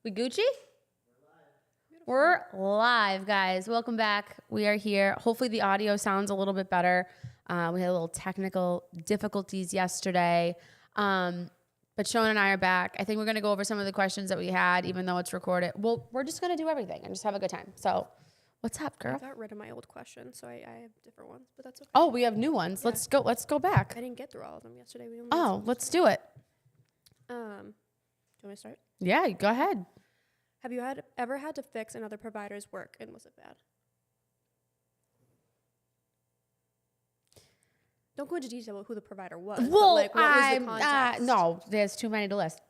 We Gucci? We're live, guys. Welcome back. We are here. Hopefully the audio sounds a little bit better. We had a little technical difficulties yesterday. But Sean and I are back. I think we're going to go over some of the questions that we had, even though it's recorded. Well, we're just going to do everything and just have a good time. So what's up, I girl? got rid of my old questions, so I have different ones, but that's okay. Oh, we have new ones. Yeah. Let's go back. I didn't get through all of them yesterday. We only Oh, let's do it. Do you want me to start? Yeah, go ahead. Have you ever had to fix another provider's work, and was it bad? Don't go into detail about who the provider was. Well, what was the context? no, there's too many to list.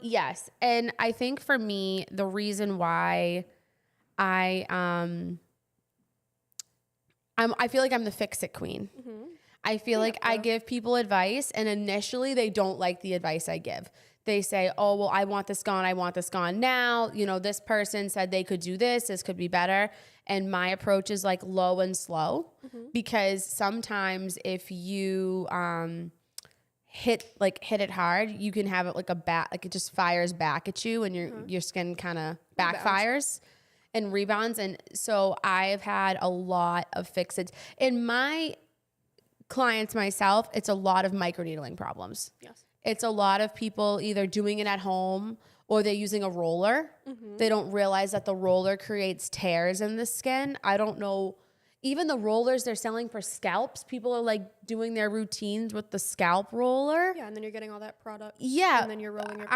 Yes, and I think for me, the reason why I feel like I'm the fix-it queen. Mm-hmm. I feel like I give people advice, and initially they don't like the advice I give. They say, oh, well, I want this gone. I want this gone now. You know, this person said they could do this. This could be better. And my approach is like low and slow, because sometimes if you hit it hard, you can have it like like it just fires back at you, and your skin kind of backfires and rebounds. And so I've had a lot of fix-its. In my clients, myself, it's a lot of microneedling problems. Yes. It's a lot of people either doing it at home or they're using a roller. They don't realize that the roller creates tears in the skin. I don't know. Even the rollers they're selling for scalps, people are like doing their routines with the scalp roller. Yeah, and then you're getting all that product. Yeah. And then you're rolling your...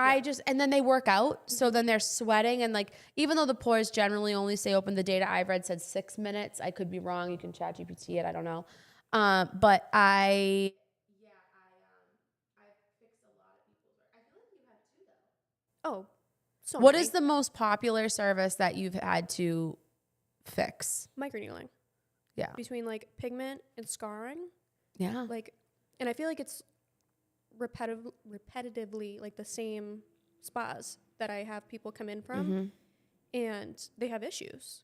And then they work out. So then they're sweating. And like, even though the pores generally only stay open, the data I've read said 6 minutes. I could be wrong. You can chat GPT it. I don't know. But I fixed a lot of people's work. I feel like you have too, though. Oh, so What many. is the most popular service that you've had to fix? Microneedling. Yeah. Between like pigment and scarring. Yeah. Like, and I feel like it's repetitively like the same spas that I have people come in from, and they have issues.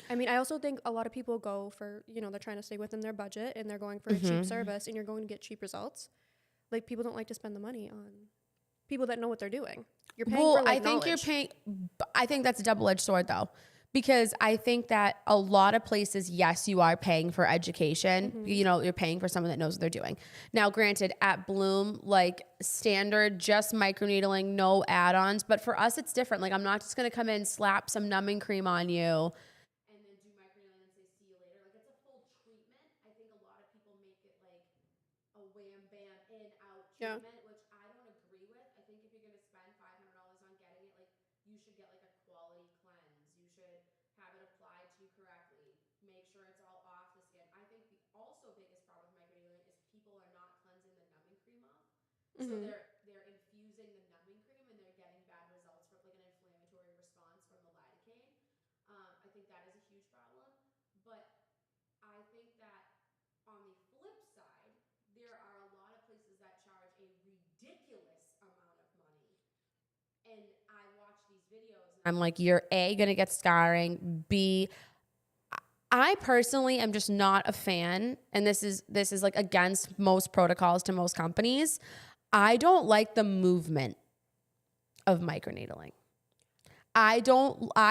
I mean, I also think a lot of people go for, they're trying to stay within their budget, and they're going for a cheap service, and you're going to get cheap results. Like, people don't like to spend the money on people that know what they're doing. You're paying for like knowledge. I think that's a double-edged sword, though. Because I think that a lot of places, yes, you are paying for education. You're paying for someone that knows what they're doing. Now, granted, at Bloom, like standard, just microneedling, no add-ons. But for us, it's different. Like, I'm not just going to come in, slap some numbing cream on you, and then do microneedling and say, see you later. Like, it's a full treatment. I think a lot of people make it like a wham, bam, in, out treatment, which I don't agree with. I think if you're going to spend $500 on getting it, like, you should get like a quality cleanse. You should have it applied to you correctly. Make sure it's all off the skin. I think the also biggest problem with microneedling is people are not cleansing the numbing cream off. So they're infusing the numbing cream, and they're getting bad results from like an inflammatory response from the lidocaine. I think that is a huge problem. But I think that on the flip side, there are a lot of places that charge a ridiculous amount of money. And I watch these videos and I'm like, you're A, going to get scarring. B, I personally am just not a fan. And this is like against most protocols to most companies. I don't like the movement of microneedling. I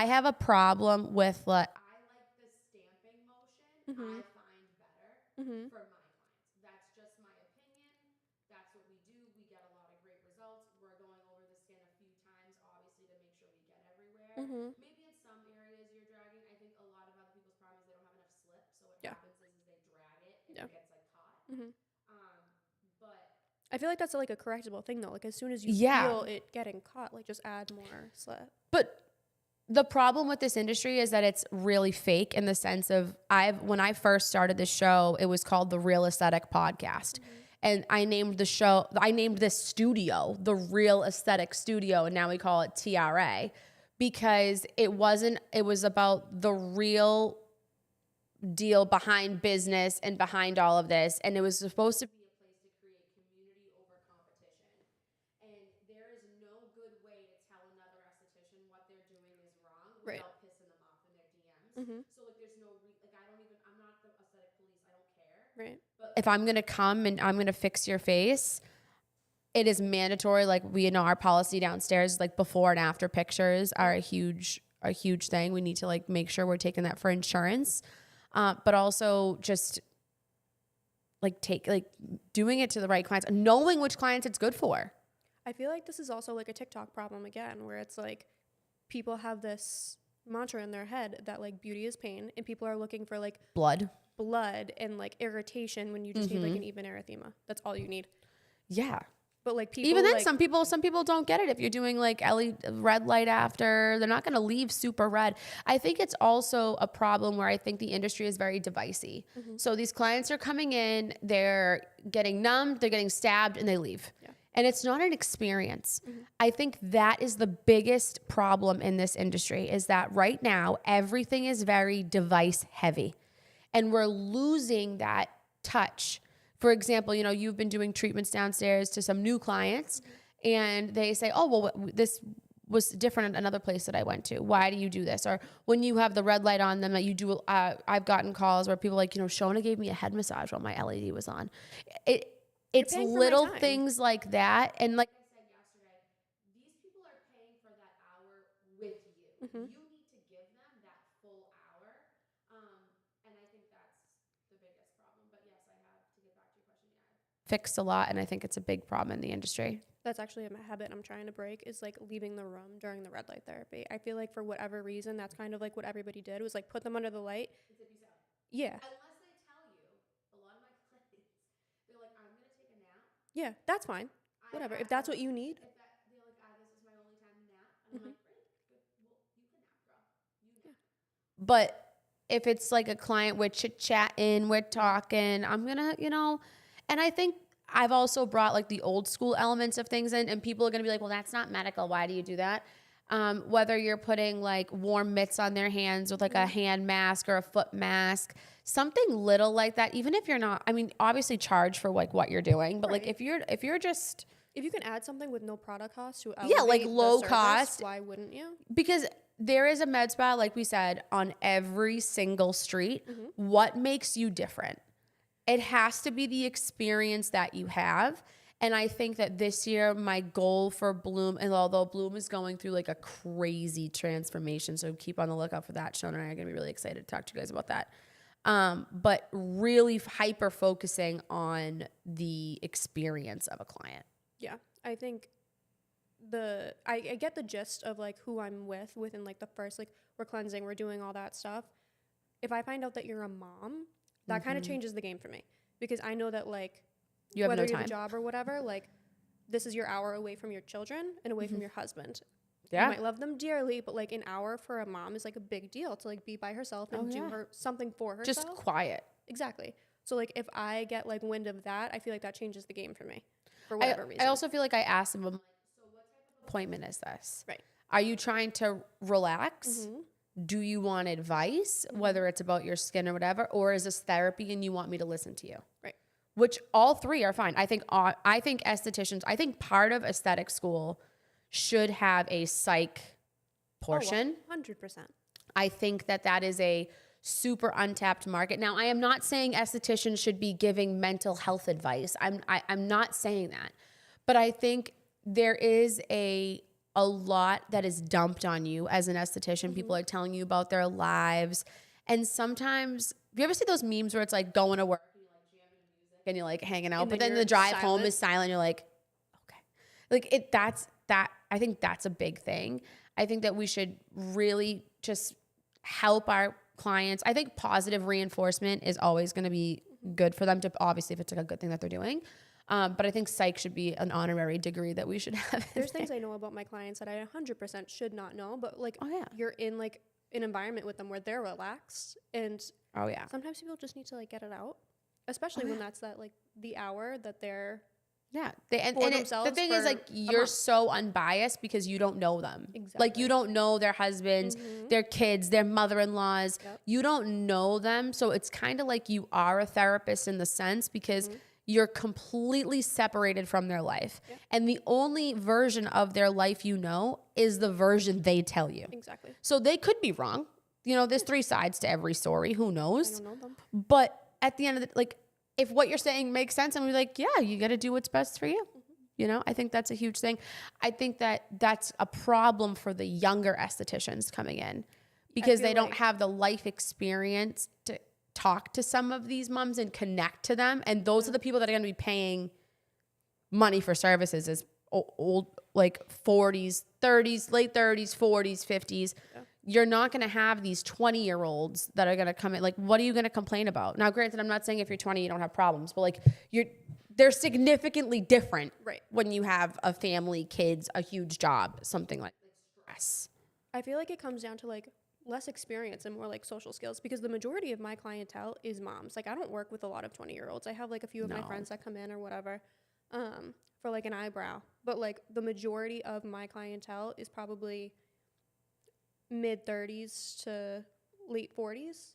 have a problem with like, I like the stamping motion. I find better for my clients. That's just my opinion. That's what we do. We get a lot of great results. We're going over the skin a few times, obviously, to make sure we get everywhere. Maybe in some areas you're dragging. I think a lot of other people's problem is they don't have enough slip. So what happens is they drag it and it gets like caught. But I feel like that's like a correctable thing though. Like, as soon as you feel it getting caught, like, just add more slip. But the problem with this industry is that it's really fake in the sense of when I first started this show, it was called the Real Aesthetic Podcast. And I named this studio the Real Aesthetic Studio, and now we call it TRA, because it was about the real deal behind business and behind all of this. And it was supposed to be a place to create community over competition. And there is no good way to tell another esthetician what they're doing is wrong without pissing them off in their DMs. So like, there's no I'm not the aesthetic police. I don't care. Right. But if I'm gonna come and I'm gonna fix your face, it is mandatory. Like we know our policy downstairs, like before and after pictures are a huge thing. We need to like make sure we're taking that for insurance. But also just like doing it to the right clients, knowing which clients it's good for. I feel like this is also like a TikTok problem again, where it's like people have this mantra in their head that like beauty is pain, and people are looking for like Blood and like irritation when you just need like an even erythema. That's all you need. Yeah. But like people, Even then, like, some people don't get it. If you're doing like red light after, they're not going to leave super red. I think it's also a problem where I think the industry is very divisive. So these clients are coming in, they're getting numbed, they're getting stabbed, and they leave. Yeah. And it's not an experience. I think that is the biggest problem in this industry, is that right now everything is very device heavy, and we're losing that touch. For example, you know, you've been doing treatments downstairs to some new clients, and they say, oh, well, this was different at another place that I went to. Why do you do this? Or when you have the red light on them that you do, I've gotten calls where people are like, you know, Shona gave me a head massage while my LED was on. It's little things like that. And like I said yesterday, these people are paying for that hour with you. You need to give them that full hour. And I think that's the biggest problem. But yes, I have to get back to your question. Yeah, I've fixed a lot, and I think it's a big problem in the industry. That's actually a habit I'm trying to break, is like leaving the room during the red light therapy. I feel like for whatever reason, that's kind of like what everybody did, was like put them under the light. Yeah. Unless they tell you, a lot of my clients, they're like, I'm going to take a nap. Yeah, that's fine. Whatever. If that's what you need. If that, they're like, this is my only time to nap. And I'm like, great. Good. Well, you can nap, bro. You nap. But if it's like a client, we're chit-chatting, we're talking, I'm going to, you know, and I think I've also brought like the old school elements of things in, and people are going to be like, well, that's not medical. Why do you do that? Whether you're putting like warm mitts on their hands with like a hand mask or a foot mask, something little like that, even if you're not, I mean, obviously charge for like what you're doing, but like if you're just, if you can add something with no product cost to like low service, cost, why wouldn't you? Because there is a med spa, like we said, on every single street. What makes you different? It has to be the experience that you have. And I think that this year, my goal for Bloom, and although Bloom is going through like a crazy transformation, so keep on the lookout for that. Shona and I are going to be really excited to talk to you guys about that. But really hyper focusing on the experience of a client. Yeah, I think I get the gist of like who I'm with within like the first, like we're cleansing, we're doing all that stuff. If I find out that you're a mom, that kind of changes the game for me, because I know that like you have whether no you time. have a job or whatever, like this is your hour away from your children and away from your husband. Yeah. You might love them dearly, but like an hour for a mom is like a big deal to like be by herself and do something for herself. Just quiet. Exactly. So like if I get like wind of that, I feel like that changes the game for me for whatever reason. I also feel like I asked them, so what type of appointment is this? Right. Are you trying to relax? Do you want advice, whether it's about your skin or whatever, or is this therapy and you want me to listen to you? Right. Which all three are fine. I think estheticians, I think part of aesthetic school should have a psych portion. 100%. I think that is a super untapped market. Now, I am not saying estheticians should be giving mental health advice. I'm not saying that. But I think there is a lot that is dumped on you as an esthetician. People are telling you about their lives. And sometimes, have you ever see those memes where it's like going to work and you're like jamming music and you're like hanging out, but then the drive home is silent. You're like, okay. Like I think that's a big thing. I think that we should really just help our clients. I think positive reinforcement is always going to be good for them to, obviously, if it's like a good thing that they're doing. But I think psych should be an honorary degree that we should have. There's things I know about my clients that I 100% should not know, but like you're in like an environment with them where they're relaxed, and sometimes people just need to like get it out, especially when that's that like the hour that they're the thing is like you're so unbiased because you don't know them. Exactly. Like you don't know their husbands, their kids, their mother-in-laws. You don't know them, so it's kind of like you are a therapist in the sense because you're completely separated from their life. And the only version of their life you know is the version they tell you. Exactly. So they could be wrong. You know, there's three sides to every story. Who knows? I don't know them. But at the end of the, like, if what you're saying makes sense, and we're like, yeah, you got to do what's best for you. You know, I think that's a huge thing. I think that that's a problem for the younger estheticians coming in because they don't have the life experience to talk to some of these moms and connect to them. And those are the people that are going to be paying money for services is old, like 40s, 30s, late 30s, 40s, 50s. Yeah. You're not going to have these 20-year-olds that are going to come in. Like, what are you going to complain about? Now, granted, I'm not saying if you're 20, you don't have problems, but like they're significantly different when you have a family, kids, a huge job, something like stress. I feel like it comes down to like less experience and more like social skills because the majority of my clientele is moms. Like I don't work with a lot of 20-year-olds. I have like a few of my friends that come in or whatever for like an eyebrow. But like the majority of my clientele is probably mid 30s to late 40s.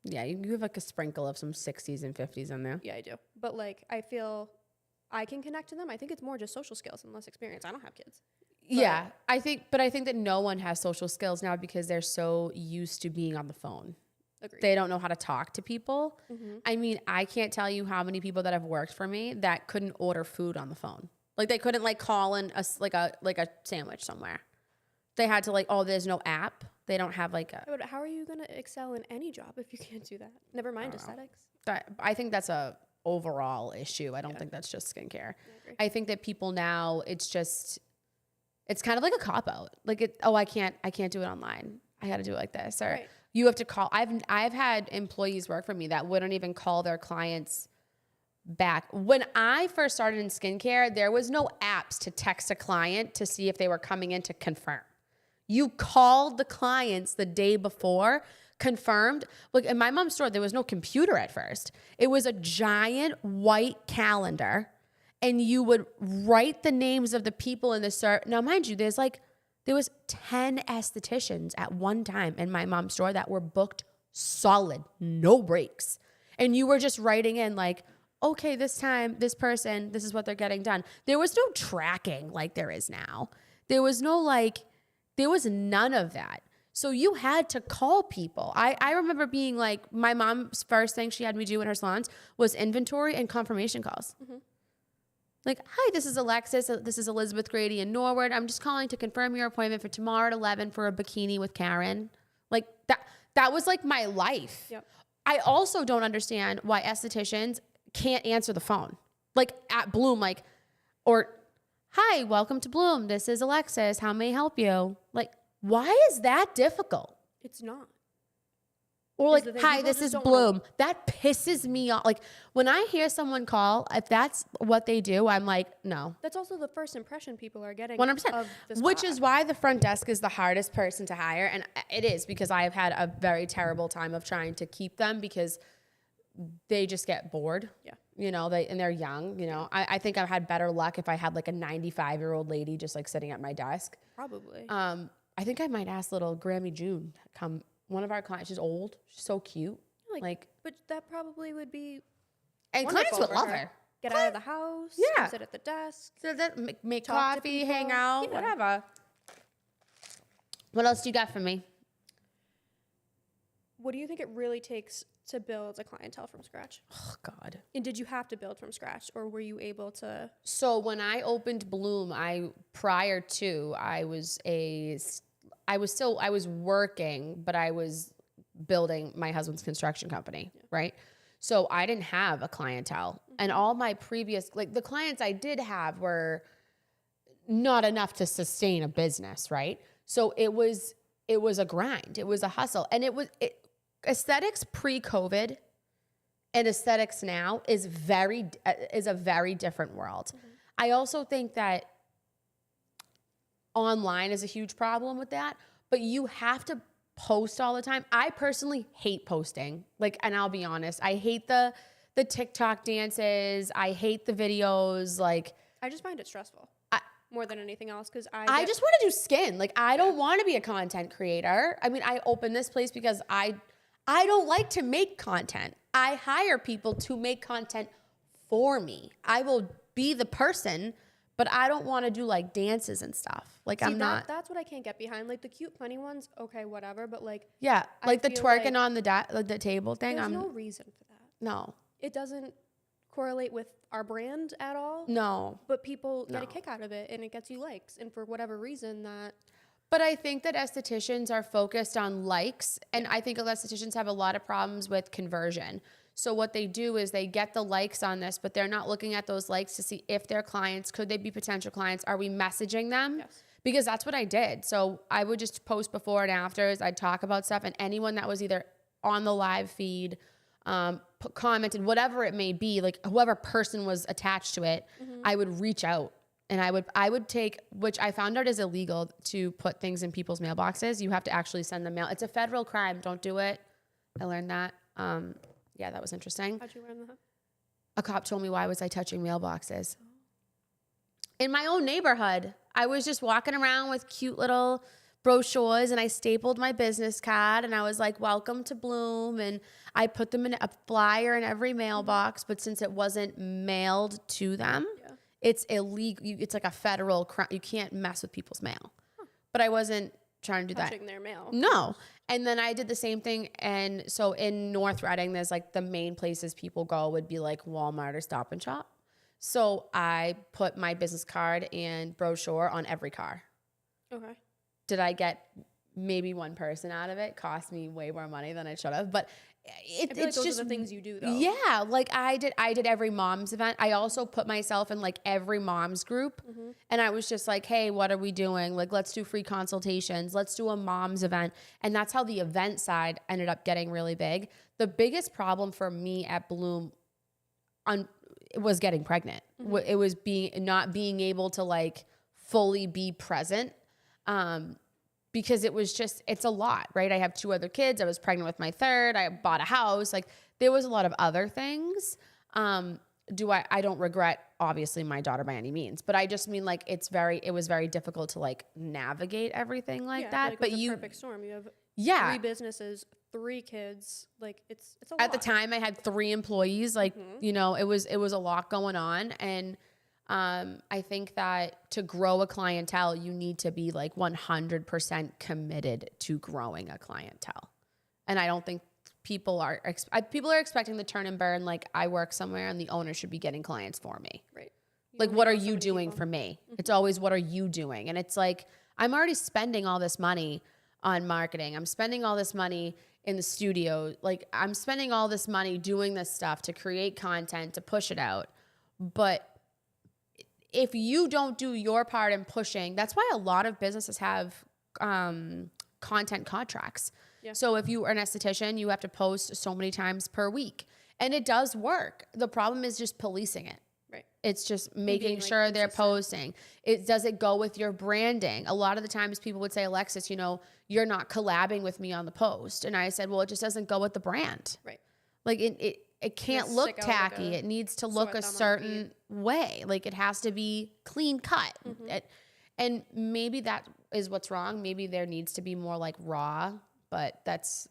Yeah, you have like a sprinkle of some 60s and 50s in there. Yeah, I do. But like I feel I can connect to them. I think it's more just social skills and less experience. I don't have kids. Yeah, I think that no one has social skills now because they're so used to being on the phone. Agreed. They don't know how to talk to people. Mm-hmm. I mean, I can't tell you how many people that have worked for me that couldn't order food on the phone. Like they couldn't like call in a sandwich somewhere. They had to like, oh, there's no app. They don't have like a. But how are you gonna excel in any job if you can't do that? Never mind aesthetics. I think that's a overall issue. I don't think that's just skincare. I think that people now, it's kind of like a cop out. Like I can't do it online. I got to do it like this. Or you have to call. I've had employees work for me that wouldn't even call their clients back. When I first started in skincare, there was no apps to text a client to see if they were coming in to confirm. You called the clients the day before, confirmed. Like in my mom's store, there was no computer at first. It was a giant white calendar, and you would write the names of the people in the start. Now, mind you, there was 10 estheticians at one time in my mom's store that were booked solid, no breaks. And you were just writing in like, okay, this time, this person, this is what they're getting done. There was no tracking like there is now. There was none of that. So you had to call people. I remember being like, my mom's first thing she had me do in her salons was inventory and confirmation calls. Mm-hmm. Like, hi, this is Alexis. This is Elizabeth Grady in Norwood. I'm just calling to confirm your appointment for tomorrow at 11 for a bikini with Karen. Like that was like my life. Yep. I also don't understand why estheticians can't answer the phone. Like at Bloom, like, or hi, welcome to Bloom. This is Alexis. How may I help you? Like, why is that difficult? It's not. Or like, hi, this is Bloom. That pisses me off. Like when I hear someone call, if that's what they do, I'm like, no. That's also the first impression people are getting. 100%. Which is why the front desk is the hardest person to hire. And it is because I have had a very terrible time of trying to keep them because they just get bored. Yeah. You know, and they're young, you know. I think I've had better luck if I had like a 95-year-old lady just like sitting at my desk. Probably. I think I might ask little Grammy June to come. One of our clients, she's old. She's so cute. Like but that probably would be and clients would love her. Get out of the house. Yeah. Sit at the desk. So that make coffee, hang out, whatever. What else do you got for me? What do you think it really takes to build a clientele from scratch? Oh, God. And did you have to build from scratch or were you able to? So when I opened Bloom, I was working, but I was building my husband's construction company, right? So I didn't have a clientele. Mm-hmm. And all my previous, like the clients I did have were not enough to sustain a business, right? So it was a grind. It was a hustle. And aesthetics pre-COVID and aesthetics now is a very different world. Mm-hmm. I also think that online is a huge problem with that, but you have to post all the time. I personally hate posting. Like, and I'll be honest, I hate the TikTok dances. I hate the videos. Like, I just find it stressful more than anything else because I just want to do skin. Like, I don't want to be a content creator. I mean, I opened this place because I don't like to make content. I hire people to make content for me. I will be the person, but I don't want to do like dances and stuff. Like I'm not. That's what I can't get behind. Like the cute funny ones, okay, whatever. But like like the twerking on the table thing. There's no reason for that. No, it doesn't correlate with our brand at all. No. But people get No. a kick out of it, and it gets you likes. And for whatever reason, that But I think that estheticians are focused on likes, and I think estheticians have a lot of problems with conversion. So what they do is they get the likes on this, but they're not looking at those likes to see if they're clients, could they be potential clients? Are we messaging them? Yes. Because that's what I did. So I would just post before and afters. I'd talk about stuff, and anyone that was either on the live feed, commented, whatever it may be, like whoever person was attached to it, I would reach out. And I would take, which I found out is illegal to put things in people's mailboxes. You have to actually send them mail. It's a federal crime. Don't do it. I learned that. Yeah, that was interesting. how'd you learn that? A cop told me, why was I touching mailboxes? In my own neighborhood, I was just walking around with cute little brochures, and I stapled my business card, and I was like, welcome to Bloom. And I put them in a flyer in every mailbox, but since it wasn't mailed to them, it's illegal. It's like a federal crime. You can't mess with people's mail. But I wasn't trying to do Touching that. their mail. No. And then I did the same thing. And so in North Reading, there's like the main places people go would be like Walmart or Stop and Shop. So I put my business card and brochure on every car. Okay. Did I get maybe one person out of it? Cost me way more money than I should have. But I feel like it's those just are the things you do, though. Yeah, like I did every mom's event. I also put myself in like every mom's group, and I was just like, hey, what are we doing? Like, let's do free consultations. Let's do a mom's event. And that's how the event side ended up getting really big. The biggest problem for me at Bloom was getting pregnant. It was not being able to like fully be present. Because it's a lot, right? I have 2 other kids. I was pregnant with my 3rd. I bought a house. Like there was a lot of other things. I don't regret obviously my daughter by any means, but I just mean like it was very difficult to like navigate everything like that. Like But it was a perfect storm. You have 3 businesses, 3 kids. Like it's a lot. At the time I had 3 employees. Like, you know, it was a lot going on. And I think that to grow a clientele, you need to be like 100% committed to growing a clientele. And I don't think people are expecting the turn and burn. Like I work somewhere and the owner should be getting clients for me. Right. Like, what are you doing for me? It's always, what are you doing? And it's like, I'm already spending all this money on marketing. I'm spending all this money in the studio. Like I'm spending all this money doing this stuff to create content, to push it out. But if you don't do your part in pushing, that's why a lot of businesses have content contracts. Yeah. So if you are an esthetician, you have to post so many times per week. And it does work. The problem is just policing it. Right. It's just making sure they're posting. Does it go with your branding? A lot of the times people would say, Alexis, you know, you're not collabing with me on the post. And I said, well, it just doesn't go with the brand. Right. Like it can't look tacky. It needs to look a certain way. Like it has to be clean cut. And maybe that is what's wrong. Maybe there needs to be more like raw, but that's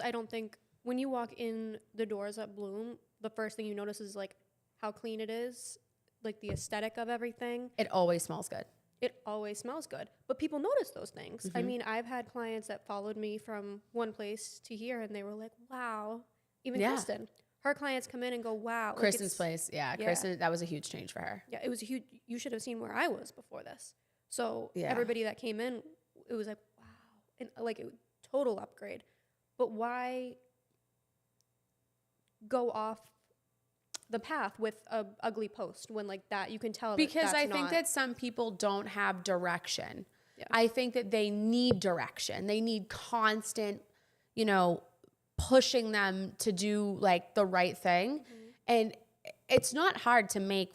I don't think when you walk in the doors at Bloom, the first thing you notice is like how clean it is, like the aesthetic of everything. It always smells good. It always smells good. But people notice those things. I mean, I've had clients that followed me from one place to here and they were like, wow. Even Kristen. Her clients come in and go, wow. Kristen's place. Yeah. Kristen, that was a huge change for her. Yeah, it was a huge, you should have seen where I was before this. So everybody that came in, it was like, wow. And like total upgrade. But why go off the path with a ugly post when like that you can tell because I think that some people don't have direction. I think that they need direction. They need constant, you know, pushing them to do like the right thing. And it's not hard to make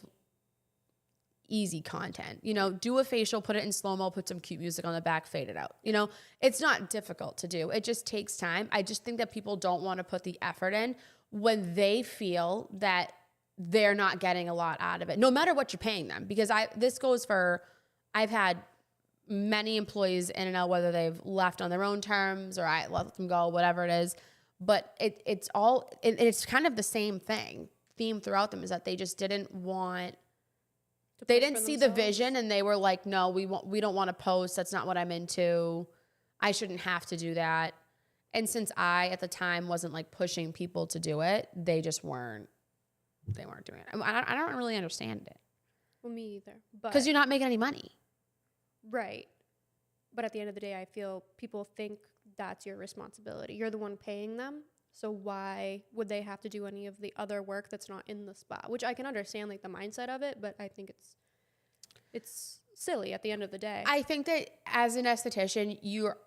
easy content. You know, do a facial, put it in slow-mo, put some cute music on the back, fade it out. You know, it's not difficult to do. It just takes time. I just think that people don't want to put the effort in when they feel that they're not getting a lot out of it, no matter what you're paying them. Because I've had many employees in and out, whether they've left on their own terms or I let them go, whatever it is. But it's kind of the same theme throughout them, is that they just didn't want, they didn't see the vision and they were like, no, we don't want to post. That's not what I'm into. I shouldn't have to do that. And since I, at the time, wasn't like pushing people to do it, they just weren't they weren't doing it. I don't really understand it. Well, me either. But Because you're not making any money. right. But at the end of the day, I feel people think that's your responsibility. You're the one paying them. So why would they have to do any of the other work that's not in the spa? Which I can understand, like, the mindset of it, but I think it's silly at the end of the day. I think that as an esthetician, you're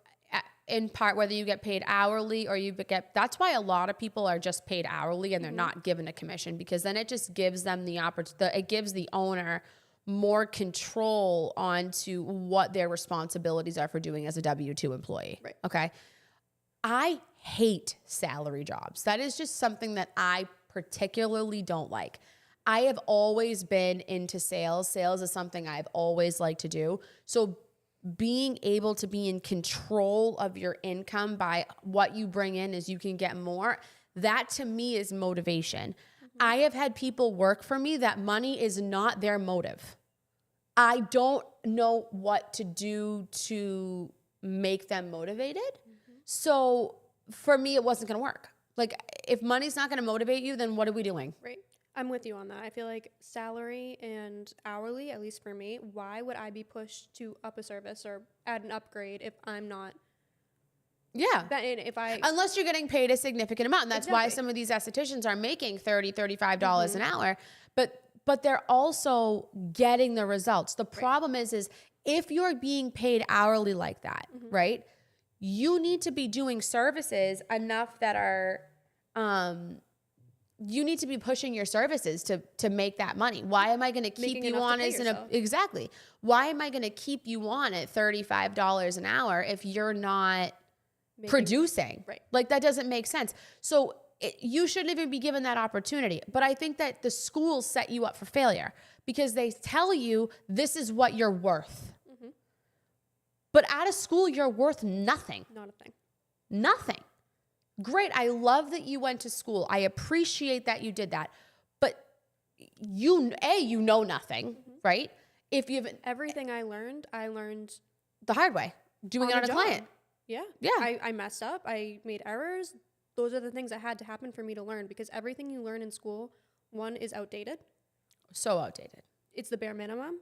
in part, whether you get paid hourly or you get, that's why a lot of people are just paid hourly and they're not given a commission, because then it just gives them the opportunity, it gives the owner more control onto what their responsibilities are for doing as a W-2 employee. Right. Okay. I hate salary jobs. That is just something that I particularly don't like. I have always been into sales. Sales is something I've always liked to do. So being able to be in control of your income by what you bring in is you can get more. That to me is motivation. I have had people work for me that money is not their motive. I don't know what to do to make them motivated. So for me, it wasn't going to work. Like, if money's not going to motivate you, then what are we doing? Right. I'm with you on that. I feel like salary and hourly, at least for me, why would I be pushed to up a service or add an upgrade if I'm not? Yeah. If I Unless you're getting paid a significant amount. And that's why Exactly. some of these estheticians are making $30, $35 an hour. But they're also getting the results. The problem is if you're being paid hourly like that, right? You need to be doing services enough that are, you need to be pushing your services to make that money. Why am I going to keep Making you enough to on pay as yourself. exactly. Why am I going to keep you on at $35 an hour if you're not making- producing? Right. Like, that doesn't make sense. So you shouldn't even be given that opportunity. But I think that the schools set you up for failure because they tell you this is what you're worth. But out of school, you're worth nothing. Not a thing. Nothing. Great. I love that you went to school. I appreciate that you did that. But you know nothing, right? If you've Everything I learned the hard way, doing it on on the a job. client. Yeah. Yeah. I messed up. I made errors. Those are the things that had to happen for me to learn, because everything you learn in school, one, is outdated. So outdated. It's the bare minimum.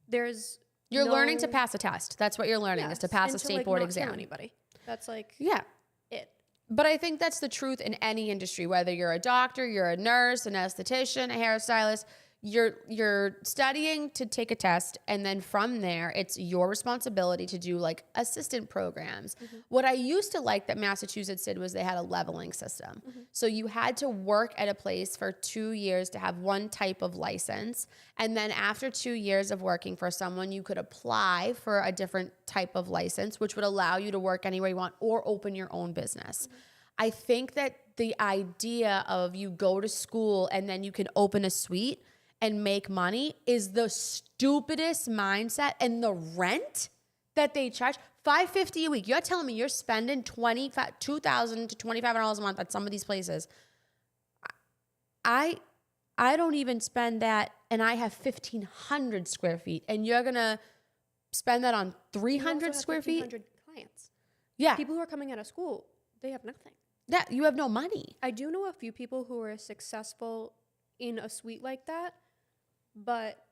There's You're learning to no- pass a test. That's what you're learning is Yes, to pass a and to, state like, board not kill exam. anybody. That's like Yeah. it. But I think that's the truth in any industry, whether you're a doctor, you're a nurse, an esthetician, a hairstylist, you're studying to take a test. And then from there, it's your responsibility to do like assistant programs. What I used to like that Massachusetts did was they had a leveling system. So you had to work at a place for 2 years to have one type of license. And then after 2 years of working for someone, you could apply for a different type of license, which would allow you to work anywhere you want or open your own business. I think that the idea of you go to school and then you can open a suite and make money is the stupidest mindset. And the rent that they charge, $550 a week. You're telling me you're spending $2,000 to $2,500 a month at some of these places. I don't even spend that, and I have 1,500 square feet, and you're gonna spend that on You also 300 have square feet? 1,500 clients. Yeah, People who are coming out of school, they have nothing. that you have no money. I do know a few people who are successful in a suite like that, but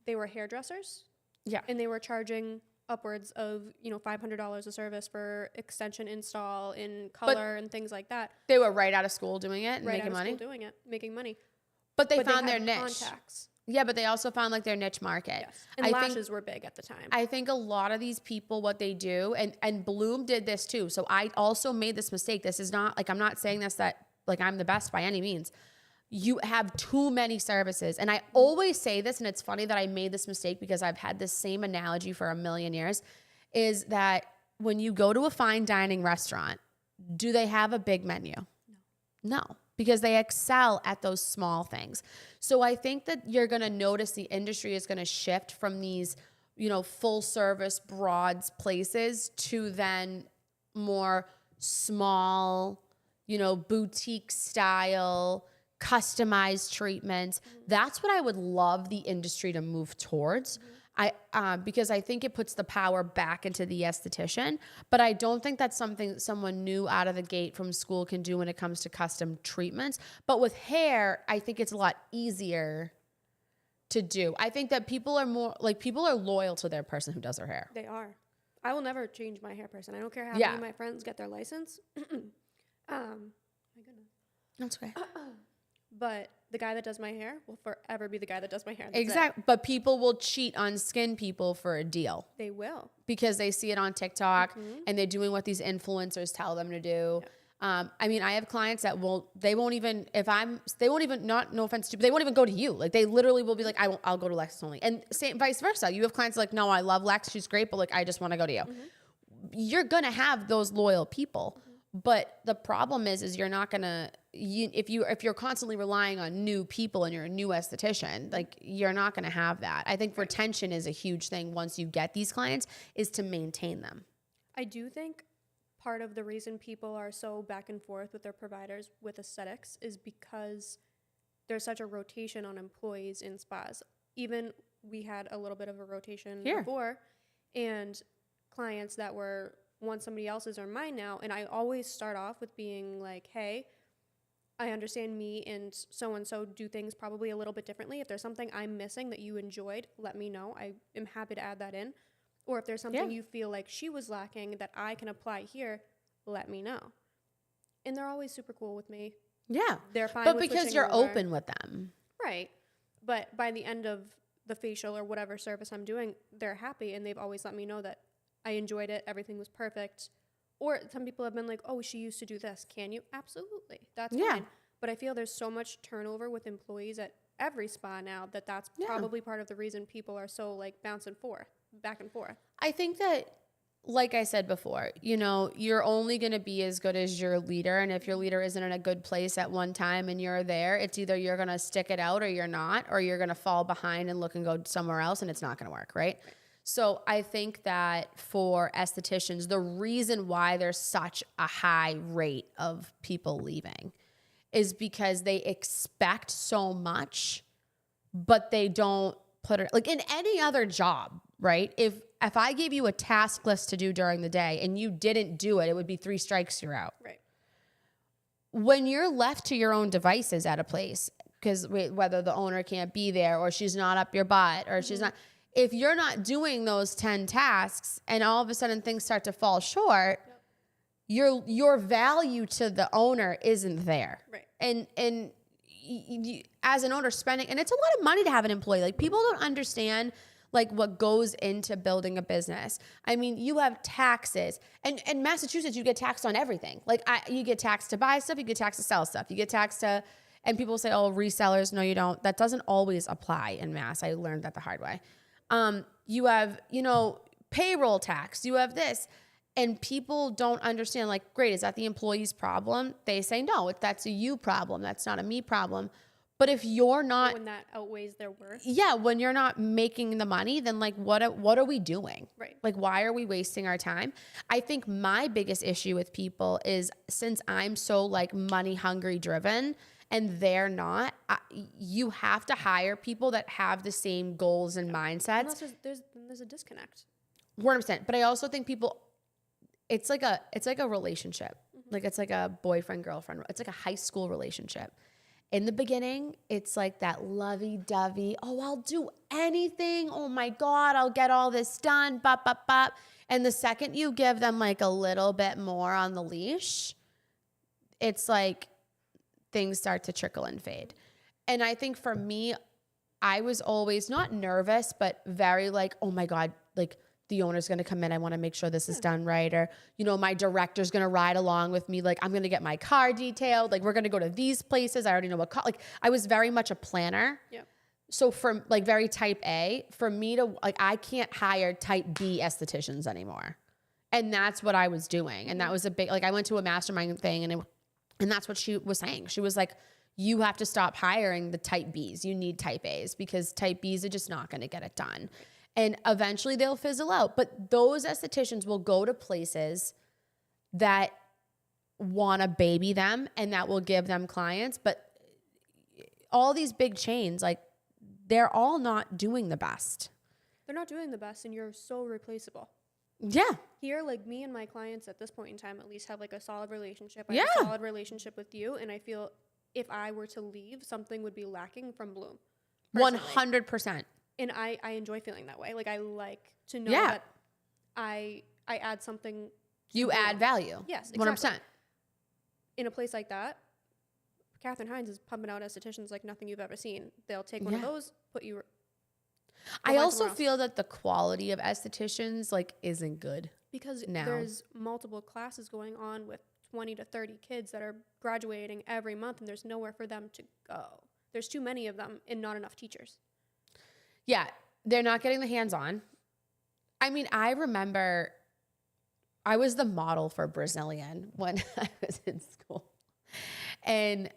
they were hairdressers. Yeah. And they were charging upwards of, $500 a service for extension install in color and things like that. They were right out of school doing it and Right making out of money. school doing it, making money. But they But found their had niche. contacts. Yeah, but they also found like their niche market. Yes. And I lashes think, were big at the time. I think a lot of these people, what they do, and Bloom did this too. So I also made this mistake. This is not like, I'm not saying this that like I'm the best by any means. You have too many services. And I always say this, and it's funny that I made this mistake because I've had this same analogy for a million years, is that when you go to a fine dining restaurant, do they have a big menu? No, because they excel at those small things. So I think that you're going to notice the industry is going to shift from these, full service broad places to then more small, boutique style, customized treatments. That's what I would love the industry to move towards. Because I think it puts the power back into the esthetician, but I don't think that's something someone new out of the gate from school can do when it comes to custom treatments. But with hair, I think it's a lot easier to do. I think that people are loyal to their person who does their hair. They are. I will never change my hair person. I don't care how Yeah. many of my friends get their license. My goodness. That's okay. But the guy that does my hair will forever be the guy that does my hair. That's it. Exactly. But people will cheat on skin people for a deal They will. because they see it on TikTok and they're doing what these influencers tell them to do. Yeah. I mean, I have clients that no offense to you, but they won't even go to you. Like they literally will be like, I'll go to Lex only. And same vice versa. You have clients like, no, I love Lex. She's great. But like, I just want to go to you. You're going to have those loyal people. But the problem is you're not going to, if you're constantly relying on new people and you're a new esthetician, like you're not going to have that. I think retention is a huge thing once you get these clients is to maintain them. I do think part of the reason people are so back and forth with their providers with aesthetics is because there's such a rotation on employees in spas. Even we had a little bit of a rotation before, and clients that were once somebody else's are mine now. And I always start off with being like, hey, I understand me and so do things probably a little bit differently. If there's something I'm missing that you enjoyed, let me know. I am happy to add that in. Or if there's something you feel like she was lacking that I can apply here, let me know. And they're always super cool with me. Yeah. They're fine But with because switching you're over. open with them. Right. But by the end of the facial or whatever service I'm doing, they're happy and they've always let me know that I enjoyed it. Everything was perfect. Or some people have been like, oh, she used to do this. Can you? Absolutely. That's fine. But I feel there's so much turnover with employees at every spa now that's probably part of the reason people are so like bouncing back and forth. I think that, like I said before, you're only going to be as good as your leader. And if your leader isn't in a good place at one time and you're there, it's either you're going to stick it out or you're not, or you're going to fall behind and look and go somewhere else and it's not going to work, right? So I think that for estheticians, the reason why there's such a high rate of people leaving is because they expect so much, but they don't put it like in any other job, right? If I gave you a task list to do during the day and you didn't do it, it would be 3 strikes, you're out. Right. When you're left to your own devices at a place, because whether the owner can't be there or she's not up your butt or she's not, if you're not doing those 10 tasks and all of a sudden things start to fall short, your value to the owner isn't there. Right. And you, as an owner spending, and it's a lot of money to have an employee. Like people don't understand like what goes into building a business. I mean, you have taxes and in Massachusetts, you get taxed on everything. Like you get taxed to buy stuff, you get taxed to sell stuff, you get taxed to, and people say, oh, resellers. No, you don't. That doesn't always apply in Mass. I learned that the hard way. You have, payroll tax, you have this. And people don't understand, like, great, is that the employee's problem? They say, no, that's a you problem. That's not a me problem. But if you're not... When that outweighs their worth. Yeah, when you're not making the money, then, like, what are we doing? Right. Like, why are we wasting our time? I think my biggest issue with people is since I'm so, like, money-hungry driven and they're not, you have to hire people that have the same goals and mindsets. Unless there's a disconnect. 100%. But I also think people... It's like a relationship. Like it's like a boyfriend, girlfriend. It's like a high school relationship. In the beginning, it's like that lovey-dovey, oh, I'll do anything. Oh my God, I'll get all this done. Bop, bop, bop. And the second you give them like a little bit more on the leash, it's like things start to trickle and fade. And I think for me, I was always not nervous, but very like, oh my God, like the owner's going to come in. I want to make sure this is done right. Or, my director's going to ride along with me. Like I'm going to get my car detailed. Like we're going to go to these places. I already know what car, like I was very much a planner. Yep. So from like very type A, for me to like, I can't hire type B estheticians anymore. And that's what I was doing. And that was a big, like I went to a mastermind thing and that's what she was saying. She was like, you have to stop hiring the type Bs. You need type As because type Bs are just not going to get it done. And eventually they'll fizzle out. But those estheticians will go to places that want to baby them and that will give them clients. But all these big chains, like they're all not doing the best. They're not doing the best, and you're so replaceable. Yeah. Here, like me and my clients at this point in time, at least have like a solid relationship. I Yeah. have a solid relationship with you, and I feel if I were to leave, something would be lacking from Bloom. Personally. 100%. And I enjoy feeling that way. Like I like to know Yeah. that I add something. You Bloom. add value. Yes, 100%. exactly. In a place like that, Catherine Hines is pumping out estheticians like nothing you've ever seen. They'll take one of Yeah. those, put you. I find also somewhere else. feel that the quality of estheticians like isn't good. Because now. there's multiple classes going on with 20 to 30 kids that are graduating every month, and there's nowhere for them to go. There's too many of them and not enough teachers. Yeah, they're not getting the hands-on. I mean, I remember I was the model for Brazilian when I was in school. And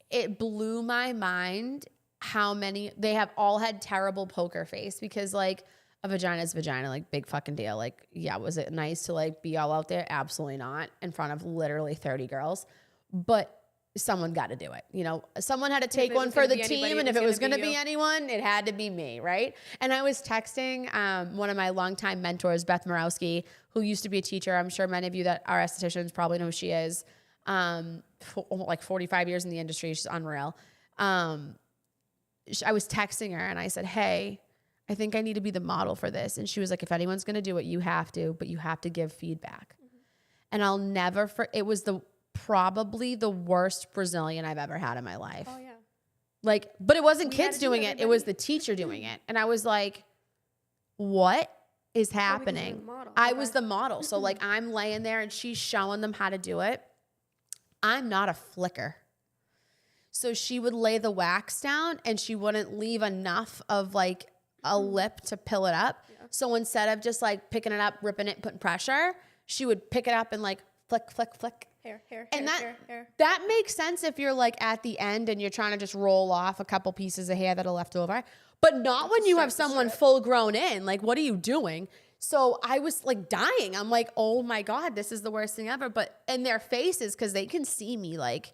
it blew my mind how many, they have all had terrible poker face because like a vagina is vagina, like big fucking deal. Like, yeah, was it nice to like be all out there? Absolutely not, in front of literally 30 girls. But someone got to do it. You know, someone had to take it one was for gonna the be team. anybody, And it if it was was going gonna to be be you. anyone, it had to be me. Right. And I was texting one of my longtime mentors, Beth Morowski, who used to be a teacher. I'm sure many of you that are estheticians probably know who she is. Like 45 years in the industry. She's unreal. I was texting her and I said, hey, I think I need to be the model for this. And she was like, if anyone's going to do it, you have to, but you have to give feedback. Mm-hmm. And I'll never, it was probably the worst Brazilian I've ever had in my life. Oh, yeah. Like, but it wasn't We had kids to do doing it. It was the everybody. teacher doing it. And I was like, what is Oh, because you're happening? the model. I Okay. was the model. So like I'm laying there and she's showing them how to do it. I'm not a flicker. So she would lay the wax down and she wouldn't leave enough of like a lip to pill it up. Yeah. So instead of just like picking it up, ripping it, putting pressure, she would pick it up and like flick, flick, flick. Hair, And hair. that makes sense if you're like at the end and you're trying to just roll off a couple pieces of hair that are left over, but not when you have someone full grown in. Like, what are you doing? So I was like dying. I'm like, oh my God, this is the worst thing ever. But in their faces, because they can see me like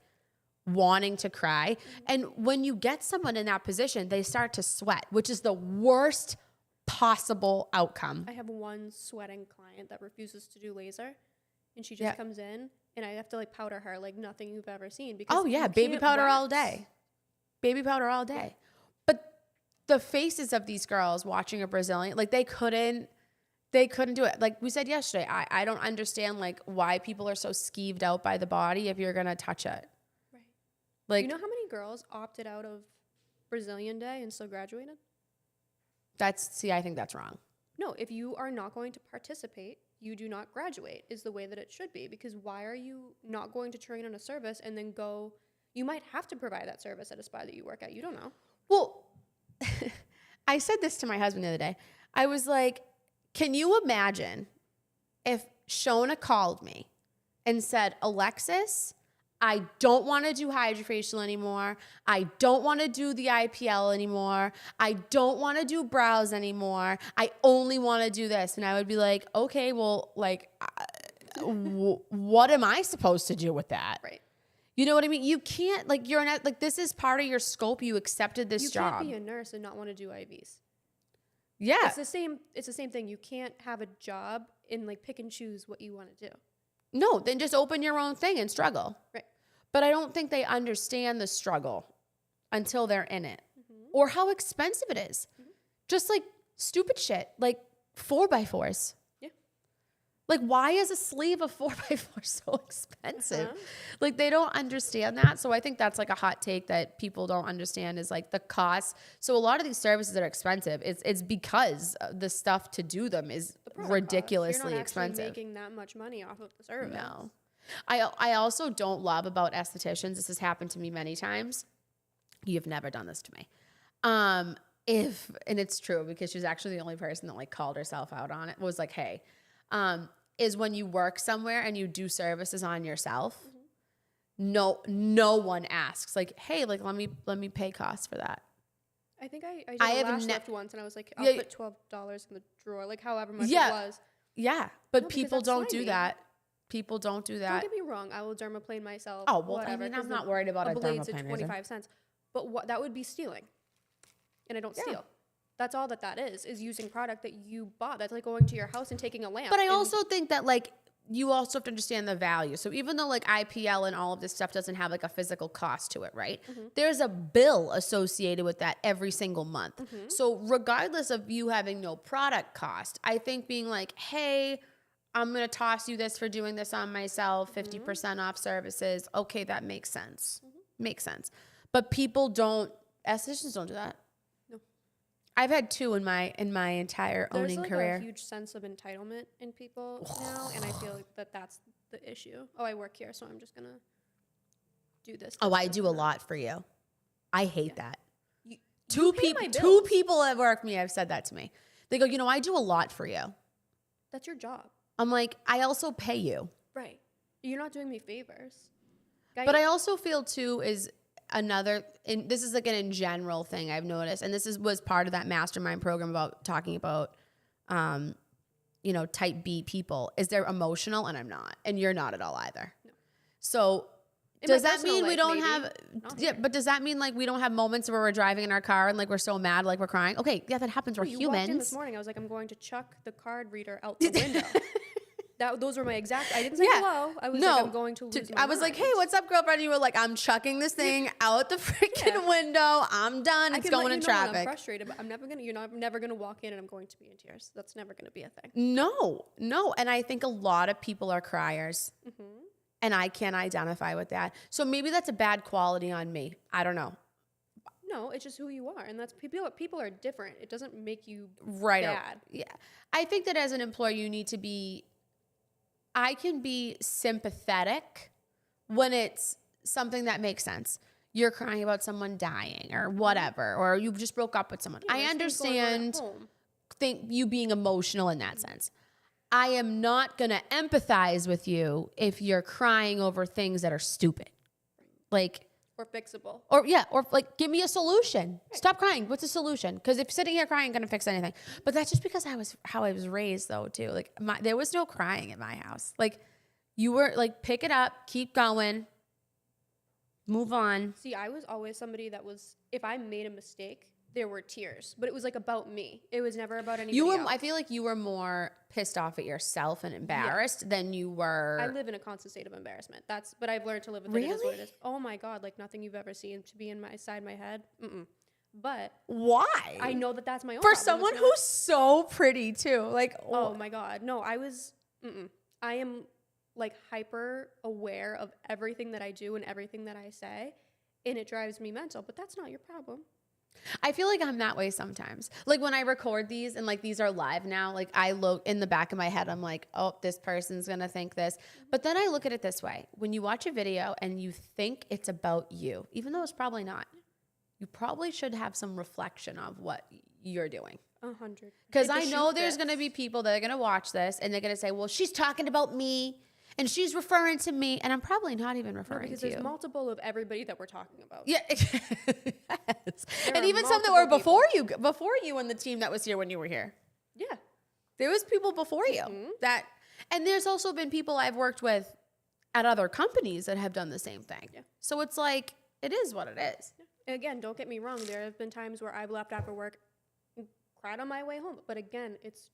wanting to cry. And when you get someone in that position, they start to sweat, which is the worst possible outcome. I have one sweating client that refuses to do laser, and she just comes in, and I have to like powder her like nothing you've ever seen. Because Oh yeah, you baby can't powder all wax. day. Baby powder all day. But the faces of these girls watching a Brazilian, like they couldn't do it. Like we said yesterday, I don't understand like why people are so skeeved out by the body if you're gonna touch it. Right. Like, You know how many girls opted out of Brazilian Day and still graduated? I think that's wrong. No, if you are not going to participate, you do not graduate, is the way that it should be. Because why are you not going to train on a service and then go? You might have to provide that service at a spa that you work at. You don't know. Well, I said this to my husband the other day. I was like, can you imagine if Shona called me and said, Alexis, I don't want to do hydrofacial anymore. I don't want to do the IPL anymore. I don't want to do brows anymore. I only want to do this. And I would be like, okay, well, like, what am I supposed to do with that? Right. You know what I mean? You can't, like, this is part of your scope. You accepted this You job. can't be a nurse and not want to do IVs. Yeah. It's the same thing. You can't have a job and like pick and choose what you want to do. No, then just open your own thing and struggle. Right. But I don't think they understand the struggle until they're in it or how expensive it is. Just like stupid shit, like 4x4s. Yeah. Like, why is a sleeve of 4x4 so expensive? Uh-huh. Like, they don't understand that. So I think that's like a hot take that people don't understand is like the cost. So a lot of these services that are expensive, it's because the stuff to do them is The product ridiculously cost. You're not expensive. actually making that much money off of the service. No. I also don't love about estheticians. This has happened to me many times. You've never done this to me. And it's true because she's actually the only person that like called herself out on it, was like, hey, is when you work somewhere and you do services on yourself, no one asks like, hey, like let me pay costs for that. I think I did I a have lash ne- lift once, and I was like, I'll Yeah. put $12 in the drawer, like however much Yeah. it was. Yeah. But No, because people that's don't do slimy. that. People don't do Don't that. get me wrong, I will dermaplane myself. Oh, well, whatever, I mean, 'cause I'm not worried about a blade's at dermaplane. 25 cents. But that would be stealing, and I don't Yeah. steal. That's all that is using product that you bought. That's like going to your house and taking a lamp. But I and- also think that like you also have to understand the value. So even though like IPL and all of this stuff doesn't have like a physical cost to it, right? There's a bill associated with that every single month. So regardless of you having no product cost, I think being like, hey, I'm going to toss you this for doing this on myself, 50% off services. Okay, that makes sense. Makes sense. But people don't, estheticians don't do that. No. I've had 2 in my entire There's owning like career. a huge sense of entitlement in people now, and I feel like that's the issue. Oh, I work here, so I'm just gonna do this. Oh, I this, do and a that. lot for you. I hate that. You Two pay my people bills. at work me have said that to me. They go, I do a lot for you. That's your job, I'm like, I also pay you. right? You're not doing me favors. But I also feel too is another, and this is like an in general thing I've noticed, and was part of that mastermind program about talking about, type B people, is they're emotional, and I'm not, and you're not at all either. No. So In does my that personal mean we life, don't maybe. have? Not Yeah, here. but does that mean like we don't have moments where we're driving in our car and like we're so mad, like we're crying? Okay, yeah, that happens. We're You walked in this humans. morning. I was like, I'm going to chuck the card reader out the window. Those were my exact. I didn't say Yeah. hello. I was No. like, I'm going to lose my I was like, mind. hey, what's up, girlfriend? And you were like, I'm chucking this thing out the freaking window. I'm done. I It's can let going you in know when I'm traffic. frustrated, but I'm never gonna. I'm never gonna walk in and I'm going to be in tears. That's never gonna be a thing. No. And I think a lot of people are criers. And I can't identify with that. So maybe that's a bad quality on me. I don't know. No, it's just who you are, and that's people. People are different. It doesn't make you Right. bad. Yeah. I think that as an employer, you need to be, I can be sympathetic when it's something that makes sense. You're crying about someone dying or whatever, or you just broke up with someone. Yeah, I there's things going on at understand home. think you being emotional in that sense. I am not going to empathize with you if you're crying over things that are stupid. Like, Or fixable. or like, give me a solution. Stop crying. What's the solution? Because if sitting here crying ain't gonna fix anything. But that's just because how I was raised though too. Like there was no crying at my house. Like you were like, pick it up, keep going, move on. See, I was always somebody that was. If I made a mistake, there were tears, but it was like about me. It was never about anybody else. I feel like you were more pissed off at yourself and embarrassed than you were. I live in a constant state of embarrassment. But I've learned to live with it. It is what it is. Oh my God, like nothing you've ever seen to be in my head. But Why? I know that that's my own For problem. someone It's not- who's so pretty too. Like, Oh my God, no, I am like hyper aware of everything that I do and everything that I say, and it drives me mental. But that's not your problem. I feel like I'm that way sometimes. Like when I record these and like these are live now, like I look in the back of my head, I'm like, oh, this person's gonna think this. But then I look at it this way. When you watch a video and you think it's about you, even though it's probably not, you probably should have some reflection of what you're doing. 100. Because If the I know shoe there's fits- gonna be people that are gonna watch this and they're gonna say, well, she's talking about me and she's referring to me, and I'm probably not even No, referring because to there's you. multiple of everybody that we're talking about. Yeah, yes. And are even some that were multiple before you and the team that was here when you were here. Yeah. There was people before you that, and there's also been people I've worked with at other companies that have done the same thing. Yeah. So it's like, it is what it is. And again, don't get me wrong. There have been times where I've left after work and cried on my way home. But again, it's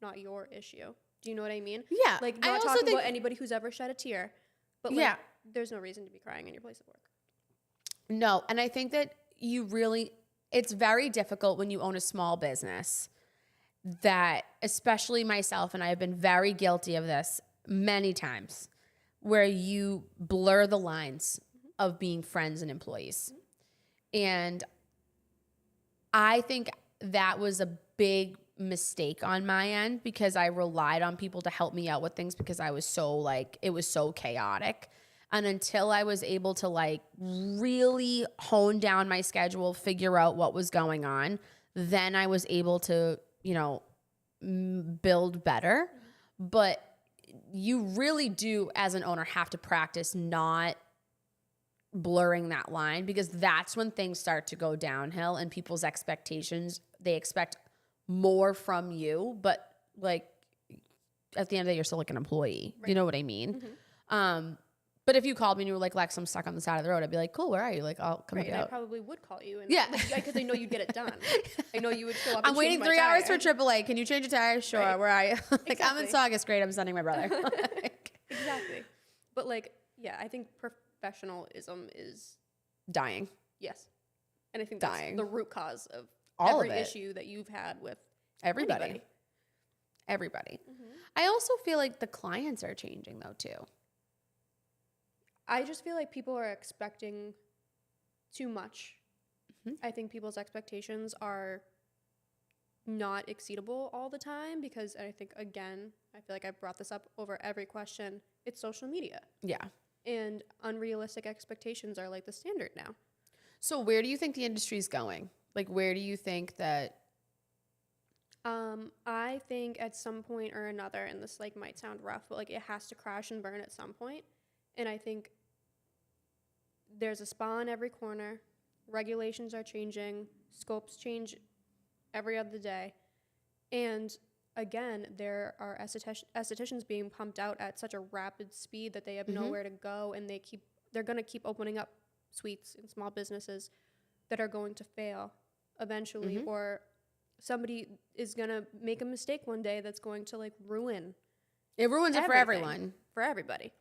not your issue. Do you know what I mean? Yeah. Like I not also talking think- about anybody who's ever shed a tear. But like, Yeah. there's no reason to be crying in your place of work. No. And I think that it's very difficult when you own a small business that, especially myself, and I have been very guilty of this many times, where you blur the lines of being friends and employees. And I think that was a big mistake on my end because I relied on people to help me out with things because I was so it was so chaotic. And until I was able to really hone down my schedule, figure out what was going on, then I was able to, build better. But you really do, as an owner, have to practice not blurring that line, because that's when things start to go downhill and people's expectations, they expect more from you, but at the end of the day, you're still an employee. Right. You know what I mean? But if you called me and you were like, Lex, I'm stuck on the side of the road, I'd be like, cool, where are you? Like, I'll come Right, help you and I out. probably would call you. And Yeah. Because I know you'd get it done. I know you would show up. I'm and waiting change 3 my hours tire. for AAA. Can you change a tire? Sure. Right. Where are you? Like, I'm in Exactly. Saugus. Great. I'm sending my brother. Exactly. But like, yeah, I think professionalism is Dying. yes, and I think that's Dying. the root cause of All every of it. issue that you've had with Everybody. anybody. Everybody. I also feel like the clients are changing though too. I just feel like people are expecting too much. I think people's expectations are not exceedable all the time because I think, again, I feel like I've brought this up over every question. It's social media. Yeah. And unrealistic expectations are like the standard now. So where do you think the industry's going? Like, where do you think that? I think at some point or another, and this like might sound rough, but like it has to crash and burn at some point. And I think there's a spa in every corner. Regulations are changing. Scopes change every other day. And again, there are estheticians being pumped out at such a rapid speed that they have nowhere to go, and they're going to keep opening up suites and small businesses that are going to fail eventually, or somebody is going to make a mistake one day that's going to like ruin It ruins it for everything everyone. for everybody.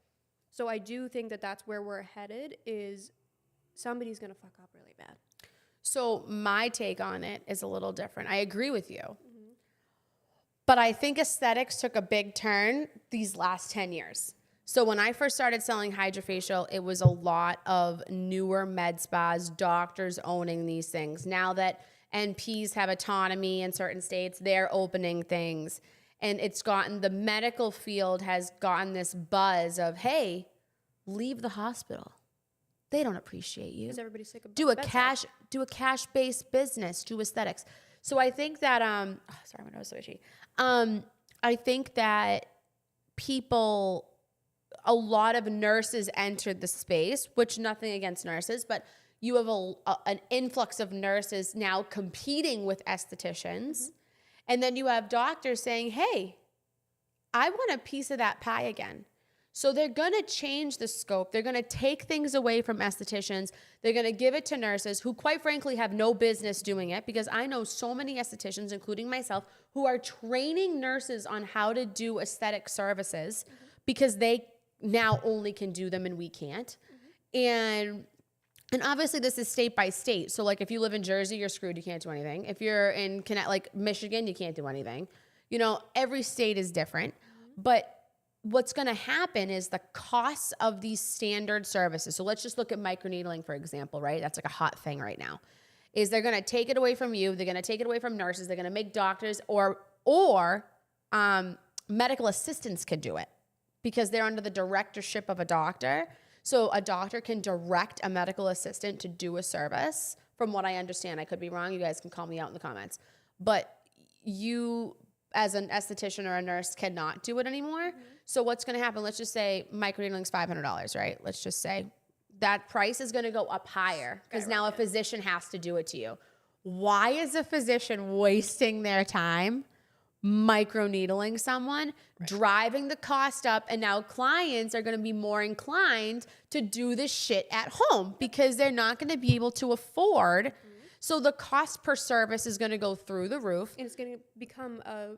So I do think that that's where we're headed, is somebody's going to fuck up really bad. So my take on it is a little different. I agree with you. But I think aesthetics took a big turn these last 10 years. So when I first started selling Hydrofacial, it was a lot of newer med spas, doctors owning these things. Now that NPs have autonomy in certain states, they're opening things. And the medical field has gotten this buzz of, hey, leave the hospital. They don't appreciate you. Because everybody's sick of Do a bedside. cash-based business, do aesthetics. So I think that sorry, my nose is so itchy. I think that a lot of nurses entered the space, which nothing against nurses, but you have an influx of nurses now competing with estheticians. And then you have doctors saying, hey, I want a piece of that pie again. So they're going to change the scope. They're going to take things away from estheticians. They're going to give it to nurses who, quite frankly, have no business doing it, because I know so many estheticians, including myself, who are training nurses on how to do aesthetic services because they now only can do them and we can't. And obviously this is state by state. So like if you live in Jersey, you're screwed. You can't do anything. If you're in like Michigan, you can't do anything. You know, every state is different. But what's going to happen is the costs of these standard services. So let's just look at microneedling, for example, right? That's like a hot thing right now. Is they're going to take it away from you. They're going to take it away from nurses. They're going to make doctors or medical assistants can do it because they're under the directorship of a doctor. So a doctor can direct a medical assistant to do a service. From what I understand, I could be wrong. You guys can call me out in the comments. But you, as an esthetician or a nurse, cannot do it anymore. So what's going to happen? Let's just say microneedling is $500, right? Let's just say that price is going to go up higher because now a physician has to do it to you. Why is a physician wasting their time microneedling someone, driving the cost up, and now clients are going to be more inclined to do this shit at home because they're not going to be able to afford. So the cost per service is going to go through the roof. And it's going to become a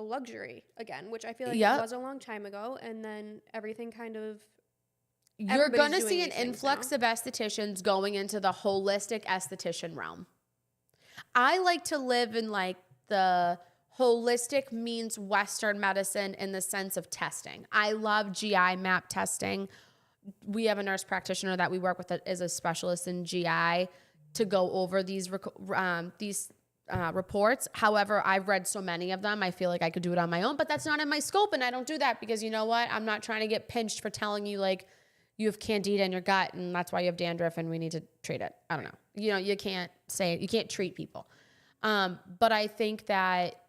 luxury again, which I feel like it was a long time ago. And then everything kind of... You're going to doing see an these things influx now. of estheticians going into the holistic esthetician realm. I like to live in like the holistic means Western medicine in the sense of testing. I love GI map testing. We have a nurse practitioner that we work with that is a specialist in GI to go over these reports. However, I've read so many of them, I feel like I could do it on my own, but that's not in my scope, and I don't do that because you know what? I'm not trying to get pinched for telling you like you have candida in your gut and that's why you have dandruff and we need to treat it. I don't know. You know, you can't treat people. But I think that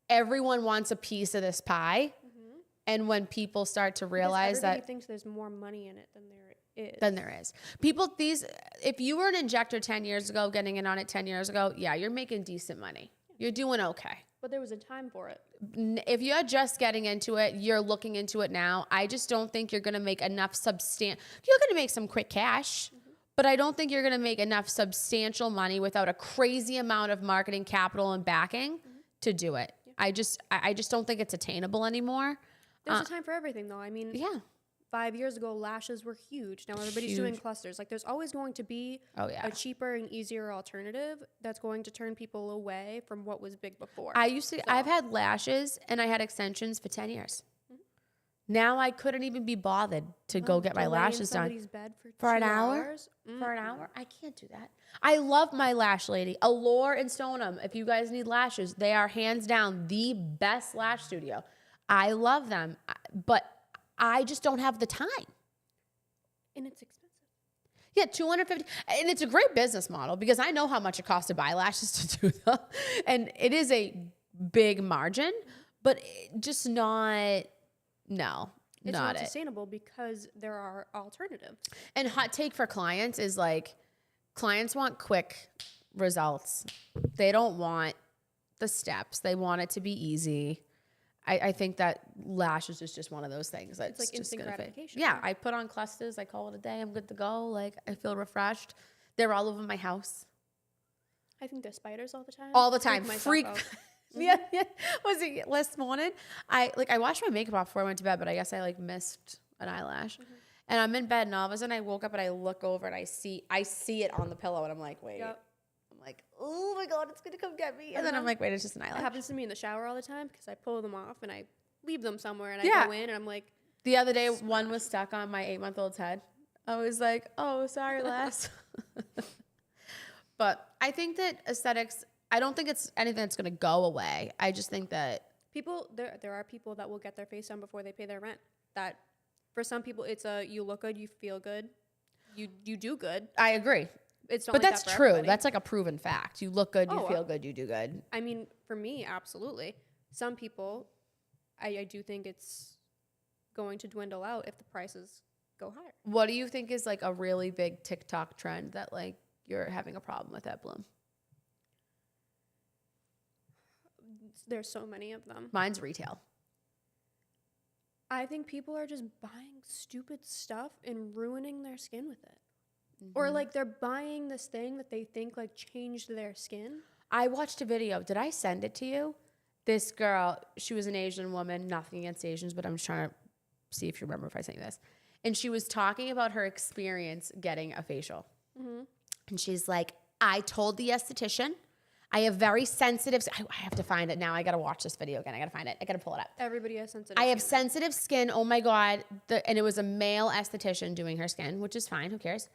everyone wants a piece of this pie. And when people start to realize everybody that thinks there's more money in it than there is. there is. If you were an injector 10 years ago, getting in on it 10 years ago, yeah, you're making decent money. You're doing okay. But there was a time for it. If you're just getting into it, you're looking into it now. I just don't think you're going to make enough you're going to make some quick cash, but I don't think you're going to make enough substantial money without a crazy amount of marketing capital and backing to do it. Yeah. I just don't think it's attainable anymore. There's a time for everything, though. I mean, yeah. 5 years ago, lashes were huge. Now everybody's doing clusters. Like, there's always going to be a cheaper and easier alternative that's going to turn people away from what was big before. I've had lashes and I had extensions for 10 years. Now I couldn't even be bothered to go get my lashes done. Bed for an 2 hour? hours? For an hour? I can't do that. I love my lash lady. Allure and Stoneham. If you guys need lashes, they are hands down the best lash studio. I love them, but I just don't have the time. And it's expensive. Yeah, $250. And it's a great business model because I know how much it costs to buy lashes to do them. And it is a big margin, but just not, no, it's not not it. sustainable because there are alternatives. And hot take for clients is like, clients want quick results. They don't want the steps. They want it to be easy. I think that lashes is just one of those things that's it's like just instant gonna gratification. Yeah, I put on clusters. I call it a day. I'm good to go. Like, I feel refreshed. They're all over my house. I think there's spiders all the time. All the time. Freak. Mm-hmm. Yeah. Was it last morning? I washed my makeup off before I went to bed, but I guess I missed an eyelash. Mm-hmm. And I'm in bed and all of a sudden I woke up and I look over and I see it on the pillow and I'm like, wait. Yep. I'm like, oh my God, it's going to come get me. And then I'm like, wait, it's just an eyelash. It happens to me in the shower all the time because I pull them off and I leave them somewhere and I go in and I'm like. The other day, one was stuck on my 8-month-old's head. I was like, oh, sorry, lass. But I think that aesthetics, I don't think it's anything that's going to go away. I just think that there are people that will get their face done before they pay their rent. That for some people, it's you look good, you feel good, you do good. I agree. It's not but like that's that for true. everybody. That's like a proven fact. You look good, you feel good, you do good. I mean, for me, absolutely. Some people, I do think it's going to dwindle out if the prices go higher. What do you think is like a really big TikTok trend that like you're having a problem with at Bloom? There's so many of them. Mine's retail. I think people are just buying stupid stuff and ruining their skin with it. Mm-hmm. Or like they're buying this thing that they think like changed their skin. I watched a video. Did I send it to you? This girl, she was an Asian woman, nothing against Asians, but I'm just trying to see if you remember if I sent you this. And she was talking about her experience getting a facial. Mm-hmm. And she's like, I told the esthetician, I have very sensitive, I have to find it now. I got to watch this video again. I got to find it. I got to pull it up. Everybody has sensitive skin. I have sensitive skin. Oh my God. And it was a male esthetician doing her skin, which is fine. Who cares?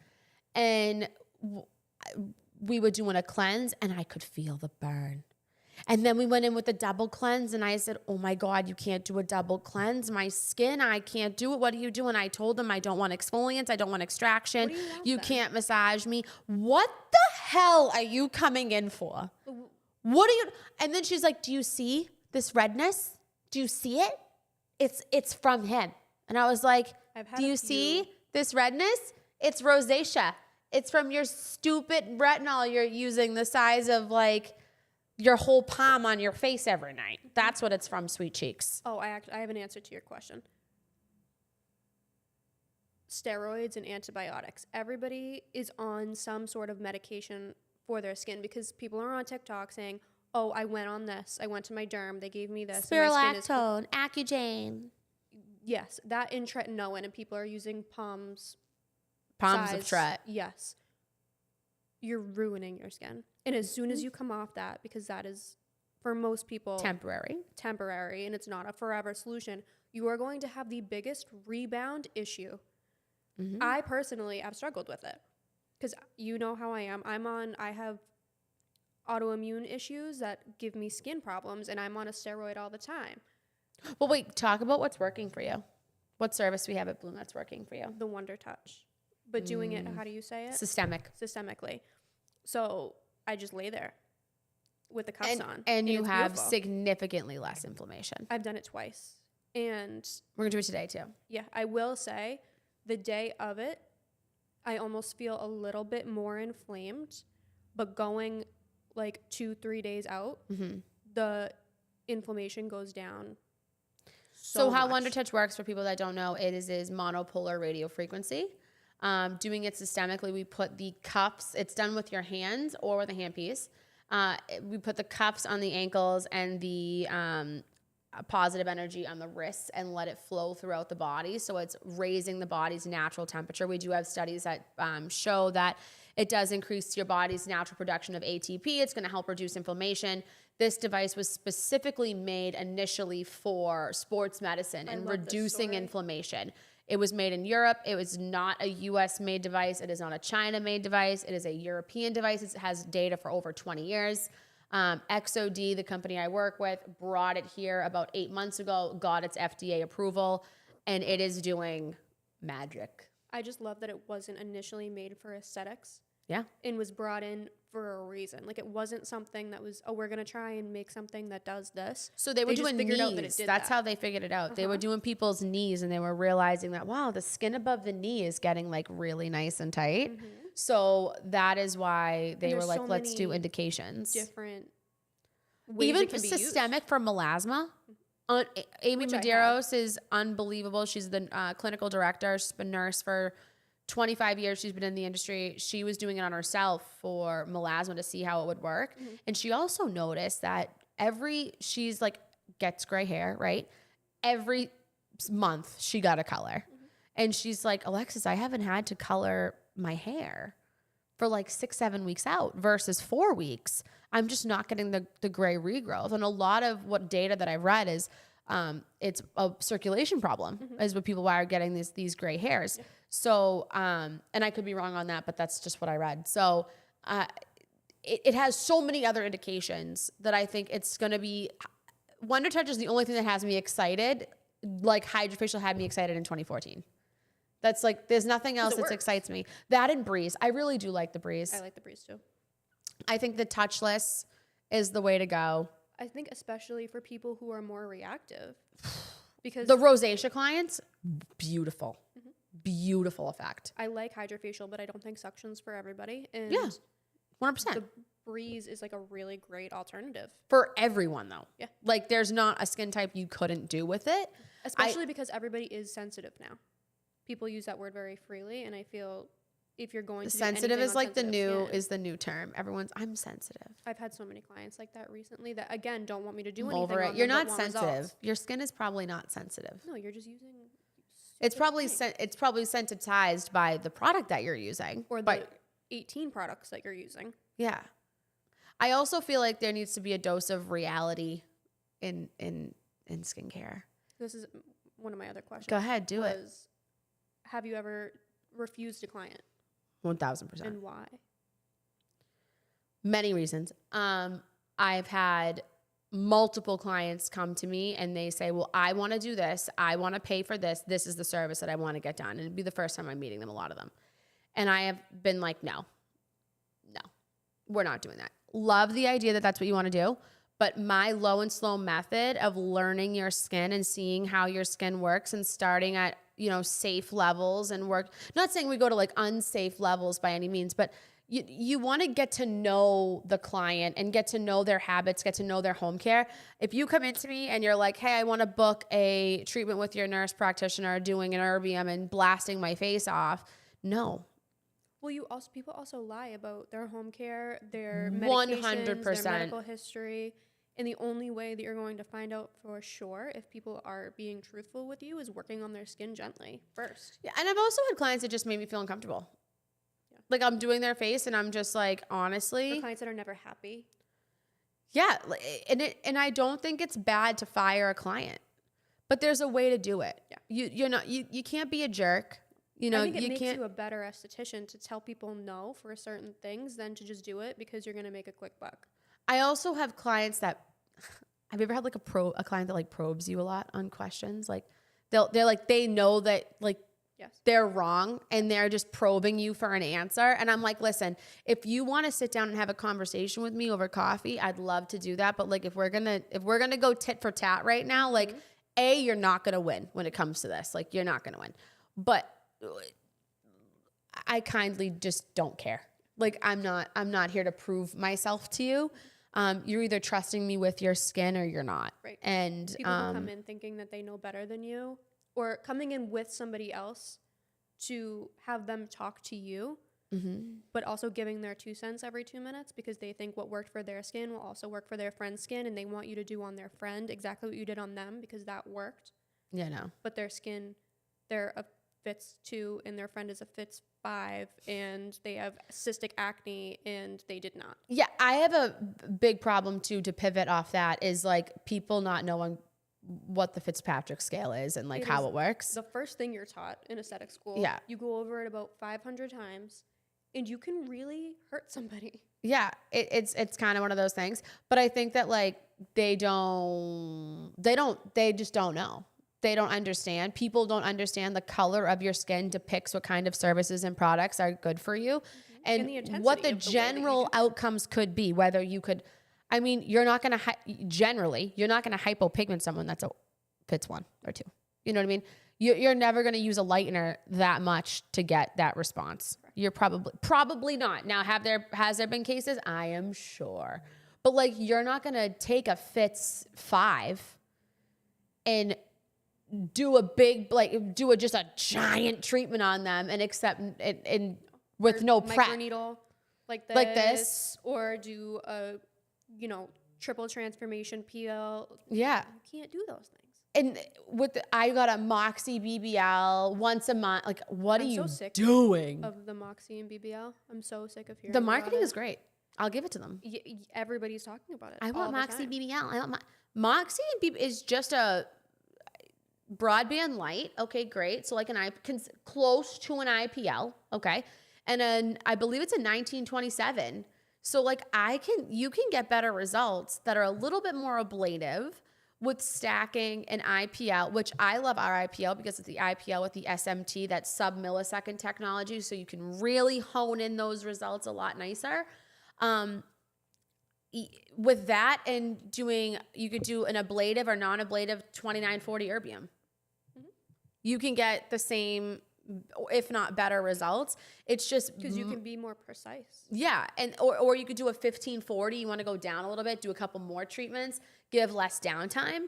And we were doing a cleanse and I could feel the burn. And then we went in with a double cleanse and I said, oh my God, you can't do a double cleanse. My skin, I can't do it. What are you doing? I told them I don't want exfoliants. I don't want extraction. You can't massage me. What the hell are you coming in for? What are you? And then she's like, do you see this redness? Do you see it? It's from him. And I was like, do you see this redness? It's rosacea. It's from your stupid retinol you're using the size of like your whole palm on your face every night. That's what it's from, Sweet Cheeks. Oh, I have an answer to your question. Steroids and antibiotics. Everybody is on some sort of medication for their skin because people are on TikTok saying, oh, I went on this. I went to my derm. They gave me this. Spirulactone, Accujane. Yes, that and tretinoin, and people are using palms of tret. Yes. You're ruining your skin. And as soon as you come off that, because that is, for most people, temporary, and it's not a forever solution, you are going to have the biggest rebound issue. Mm-hmm. I personally have struggled with it because you know how I am. I have autoimmune issues that give me skin problems, and I'm on a steroid all the time. Well, wait, talk about what's working for you. What service we have at Bloom that's working for you? The Wonder Touch. But doing it, how do you say it? Systemically. So I just lay there with the cuffs on. And you have beautiful. Significantly less inflammation. I've done it twice. And we're going to do it today too. Yeah, I will say the day of it, I almost feel a little bit more inflamed. But going like 2-3 days out, the inflammation goes down. So how much. Wonder Touch works for people that don't know, it is monopolar radio frequency. Doing it systemically, we put the cups, it's done with your hands or with a handpiece. We put the cups on the ankles and the positive energy on the wrists and let it flow throughout the body. So it's raising the body's natural temperature. We do have studies that show that it does increase your body's natural production of ATP. It's going to help reduce inflammation. This device was specifically made initially for sports medicine and reducing inflammation. It was made in Europe. It was not a US made device. It is not a China made device. It is a European device. It has data for over 20 years. XOD, the company I work with, brought it here about 8 months ago, got its FDA approval, and it is doing magic. I just love that it wasn't initially made for aesthetics. Yeah. And was brought in for a reason. Like, it wasn't something that was, oh, we're going to try and make something that does this. So they were doing figured knees. out that it did That's that. how they figured it out. They were doing people's knees, and they were realizing that, wow, the skin above the knee is getting like really nice and tight. So that is why they were there's like, so let's do many indications. Different ways Even it can be systemic for melasma. Amy Which I Medeiros is unbelievable. She's the clinical director. She's been a nurse for 25 years. She's been in the industry. She was doing it on herself for melasma to see how it would work. And she also noticed that she's like, gets gray hair, right? Every month she got a color. And she's like, Alexis, I haven't had to color my hair for like 6-7 weeks out versus 4 weeks. I'm just not getting the gray regrowth. And a lot of what data that I've read is it's a circulation problem is what people are getting these gray hairs. So, and I could be wrong on that, but that's just what I read. So it has so many other indications that I think it's going to be, Wonder Touch is the only thing that has me excited. Like Hydrofacial had me excited in 2014. That's like, there's nothing else that excites me. That and Breeze. I really do like the Breeze. I like the Breeze too. I think the touchless is the way to go. I think especially for people who are more reactive, because The rosacea clients, beautiful. Beautiful effect. I like Hydrofacial, but I don't think suction's for everybody. And Yeah, 100%. the Breeze is like a really great alternative. For everyone though. Yeah. Like there's not a skin type you couldn't do with it. Especially because everybody is sensitive now. People use that word very freely, and I feel if you're going to do Sensitive anything is on like the sensitive new skin- term. I'm sensitive. I've had so many clients like that recently that again don't want me to do I'm anything. over it. on You're them, not but want sensitive. results. Your skin is probably not sensitive. No, you're just using. It's stupid probably things. it's probably sensitized by the product that you're using. Or the But 18 products that you're using. yeah. I also feel like there needs to be a dose of reality in skincare. This is one of my other questions. Go ahead, do it. Have you ever refused a client 1000%. and why? Many reasons. I've had multiple clients come to me and they say, well, I want to do this. I want to pay for this. This is the service that I want to get done. And it'd be the first time I'm meeting them, a lot of them. And I have been like, no, we're not doing that. Love the idea that that's what you want to do. But my low and slow method of learning your skin and seeing how your skin works and starting at, safe levels and work, not saying we go to like unsafe levels by any means, but you want to get to know the client and get to know their habits, get to know their home care. If you come into me and you're like, hey, I want to book a treatment with your nurse practitioner doing an erbium and blasting my face off, no. Well, people also lie about their home care, their medications, 100%. their medical history. And the only way that you're going to find out for sure if people are being truthful with you is working on their skin gently first. Yeah, and I've also had clients that just made me feel uncomfortable. Yeah. Like I'm doing their face and I'm just like, For honestly, clients that are never happy. yeah. And I don't think it's bad to fire a client, but there's a way to do it. Yeah. You can't be a jerk. I think it you makes can't. you a better esthetician to tell people no for certain things than to just do it because you're going to make a quick buck. I also have clients that, have you ever had like a client that like probes you a lot on questions? Like they know that like Yes. they're wrong and they're just probing you for an answer. And I'm like, listen, if you want to sit down and have a conversation with me over coffee, I'd love to do that. But like, if we're going to go tit for tat right now, like you're not going to win when it comes to this. Like you're not going to win, but I kindly just don't care. Like I'm not here to prove myself to you. You're either trusting me with your skin or you're not. Right. And People who come in thinking that they know better than you, or coming in with somebody else to have them talk to you, but also giving their 2 cents every 2 minutes because they think what worked for their skin will also work for their friend's skin, and they want you to do on their friend exactly what you did on them because that worked. yeah, no. But their skin, they're a fits 2 and their friend is a fits 5 and they have cystic acne and they did not. Yeah, I have a big problem too, to pivot off that, is like people not knowing what the Fitzpatrick scale is and like It how is it works. The first thing you're taught in aesthetic school. Yeah. You go over it about 500 times and you can really hurt somebody. Yeah, it's kind of one of those things. But I think that like they just don't know. They don't understand. People don't understand the color of your skin depicts what kind of services and products are good for you, and the intensity what the of the way that you general do outcomes could be. Whether you could, I mean, you're not going to generally you're not going to hypopigment someone that's a fits 1 or 2. You know what I mean? You're never going to use a lightener that much to get that response. You're probably not. Now, has there been cases? I am sure, but like you're not going to take a fits 5 and do a big just a giant treatment on them and accept and with no prep. Microneedle like this. Or do a triple transformation peel. Yeah. You can't do those things. And I got a Moxie BBL once a month. Like, what I'm are so you sick doing? Of the Moxie and BBL. I'm so sick of hearing The about marketing it. is great. I'll give it to them. Everybody's talking about it. I want all the Moxie time. BBL. I want Moxie and BBL is just a broadband light. Okay, great. So like close to an IPL. Okay. And then I believe it's a 1927. So like you can get better results that are a little bit more ablative with stacking an IPL, which I love our IPL because it's the IPL with the SMT, that sub-millisecond technology. So you can really hone in those results a lot nicer. With that and you could do an ablative or non-ablative 2940 erbium. You can get the same, if not better results. It's just Because you can be more precise. yeah, and or you could do a 1540. You want to go down a little bit, do a couple more treatments, give less downtime.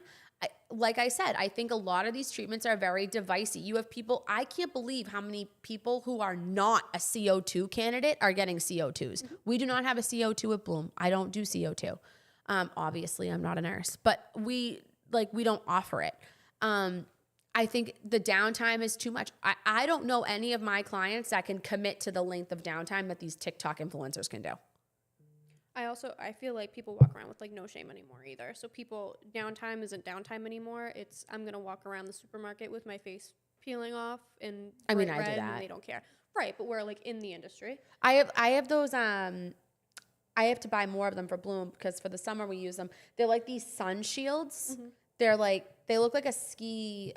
Like I said, I think a lot of these treatments are very devicey. You have people, I can't believe how many people who are not a CO2 candidate are getting CO2s. We do not have a CO2 at Bloom. I don't do CO2. Obviously, I'm not a nurse, but we don't offer it. I think the downtime is too much. I don't know any of my clients that can commit to the length of downtime that these TikTok influencers can do. I feel like people walk around with like no shame anymore either. So downtime isn't downtime anymore. It's I'm going to walk around the supermarket with my face peeling off and I do red that. and they don't care. Right, but we're like in the industry. I have those I have to buy more of them for Bloom because for the summer we use them. They're like these sun shields. They're like, they look like a ski,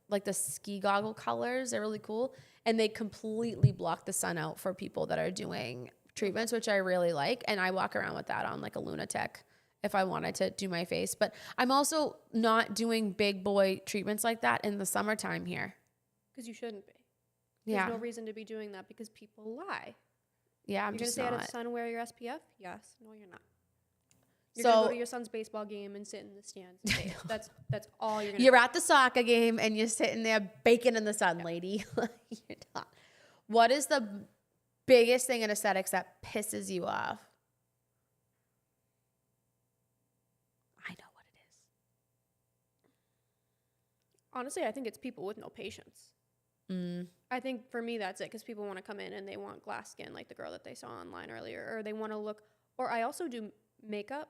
like the ski goggle colors. They're really cool. And they completely block the sun out for people that are doing treatments, which I really like. And I walk around with that on like a lunatic if I wanted to do my face. But I'm also not doing big boy treatments like that in the summertime here. Because you shouldn't be. Yeah. There's no reason to be doing that because people lie. Yeah, I'm You're going to just stay out not. of the sun and wear your SPF? Yes. No, you're not. You're So- going to go to your son's baseball game and sit in the stands. and bathe. That's all you're going to You're at the soccer game and you're sitting there baking in the sun, lady. You're not. What is the biggest thing in aesthetics that pisses you off? I know what it is. Honestly, I think it's people with no patience. I think for me, that's it. Because people want to come in and they want glass skin like the girl that they saw online earlier. Or they want to look, or I also do makeup.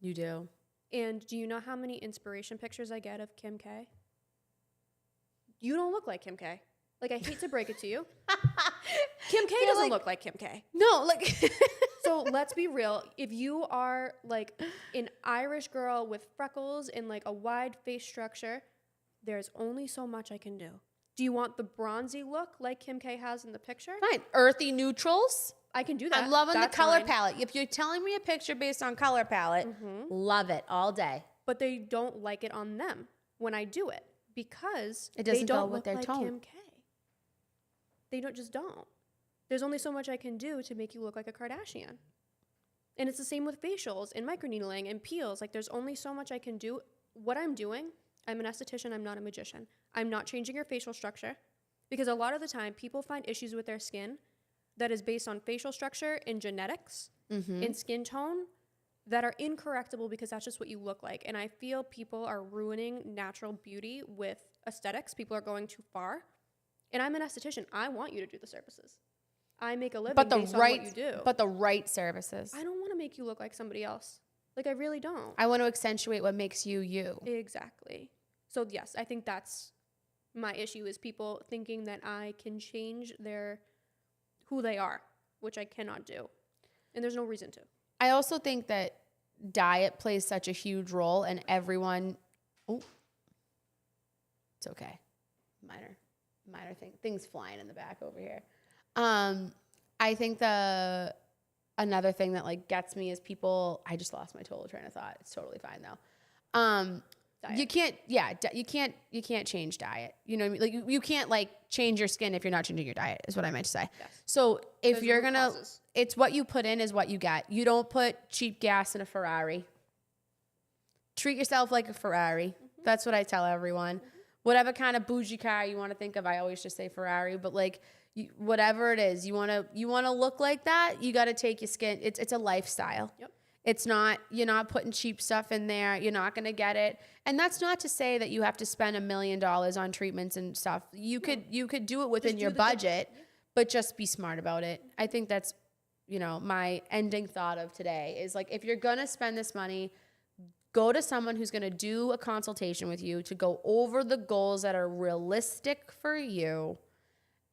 You do. And do you know how many inspiration pictures I get of Kim K? You don't look like Kim K. Like, I hate to break it to you. Kim K doesn't look like Kim K. No, like So let's be real. If you are like an Irish girl with freckles and like a wide face structure, there's only so much I can do. Do you want the bronzy look like Kim K has in the picture? fine. Earthy neutrals. I can do that. I'm loving That's the color fine. palette. If you're telling me a picture based on color palette, love it all day. But they don't like it on them when I do it because It doesn't they go don't with look their like tone. Kim K. They don't. There's only so much I can do to make you look like a Kardashian. And it's the same with facials and microneedling and peels. Like there's only so much I can do. What I'm doing, I'm an esthetician, I'm not a magician. I'm not changing your facial structure because a lot of the time people find issues with their skin that is based on facial structure and genetics and skin tone that are incorrectable because that's just what you look like. And I feel people are ruining natural beauty with aesthetics. People are going too far. And I'm an esthetician. I want you to do the services. I make a living based on what you do. But the right services. I don't want to make you look like somebody else. Like I really don't. I want to accentuate what makes you you. Exactly. So yes, I think that's my issue is people thinking that I can change who they are, which I cannot do. And there's no reason to. I also think that diet plays such a huge role and everyone, it's okay. Minor things flying in the back over here. I think another thing that like gets me is people, I just lost my total train of thought. It's totally fine though. You can't change diet. You know what I mean? Like you can't like change your skin if you're not changing your diet is what I meant to say. Yes. So if There's you're root going to, causes. it's what you put in is what you get. You don't put cheap gas in a Ferrari. Treat yourself like a Ferrari. That's what I tell everyone. Whatever kind of bougie car you want to think of, I always just say Ferrari, but like whatever it is, you want to look like that, you got to take your skin. It's a lifestyle. Yep. It's not, you're not putting cheap stuff in there. You're not going to get it. And that's not to say that you have to spend $1 million on treatments and stuff. You could do it within your budget, but just be smart about it. I think that's, my ending thought of today is like, if you're going to spend this money, go to someone who's going to do a consultation with you to go over the goals that are realistic for you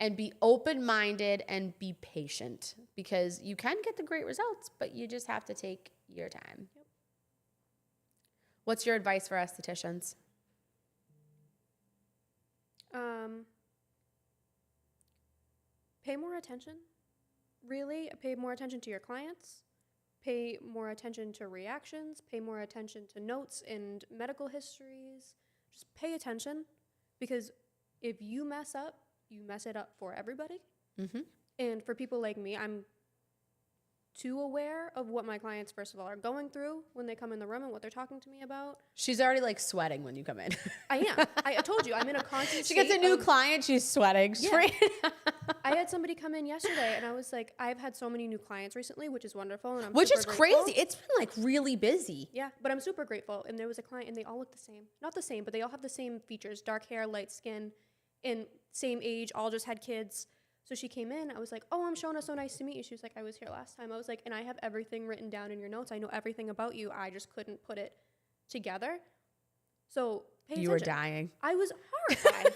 and be open-minded and be patient because you can get the great results, but you just have to take your time. Yep. What's your advice for estheticians? Pay more attention. Really, pay more attention to your clients. Pay more attention to reactions. Pay more attention to notes and medical histories. Just pay attention because if you mess up, you mess it up for everybody. Mm-hmm. And for people like me, I'm too aware of what my clients, first of all, are going through when they come in the room and what they're talking to me about. She's already like sweating when you come in. I am. I told you, I'm in a constant She gets a state new of- client, she's sweating. Yeah. I had somebody come in yesterday and I was like, I've had so many new clients recently, which is wonderful. And I'm Which is super grateful. crazy. It's been like really busy. Yeah, but I'm super grateful. And there was a client and they all look the same. Not the same, but they all have the same features, dark hair, light skin, and same age, all just had kids. So she came in, I was like, oh, I'm Shona, so nice to meet you. She was like, I was here last time. I was like, and I have everything written down in your notes. I know everything about you. I just couldn't put it together. So pay attention. You were dying. I was horrified,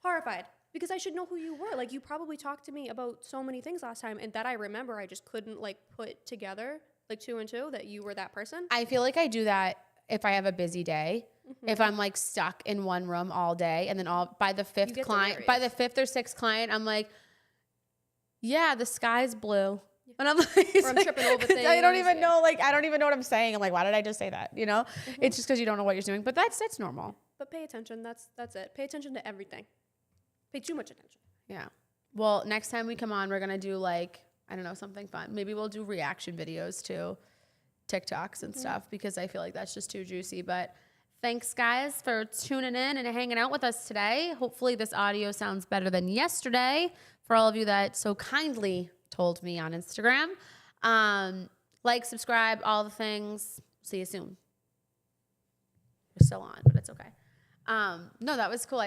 horrified, because I should know who you were. Like, you probably talked to me about so many things last time, and that I remember, I just couldn't, like, put together, like, 2 and 2, that you were that person. I feel like I do that if I have a busy day. If I'm like stuck in one room all day and then by the fifth get client, delirious. by the 5th or 6th client, I'm like, yeah, the sky's blue. And I'm like, Or I'm tripping over I don't things, even yeah. know, like, I don't even know what I'm saying. I'm like, why did I just say that? It's just because you don't know what you're doing, but that's normal. But pay attention. That's it. Pay attention to everything. Pay too much attention. Yeah. Well, next time we come on, we're going to do like, I don't know, something fun. Maybe we'll do reaction videos to TikToks and stuff because I feel like that's just too juicy. But thanks, guys, for tuning in and hanging out with us today. Hopefully this audio sounds better than yesterday for all of you that so kindly told me on Instagram. Like, subscribe, all the things. See you soon. We're still on, but it's okay. No, that was cool.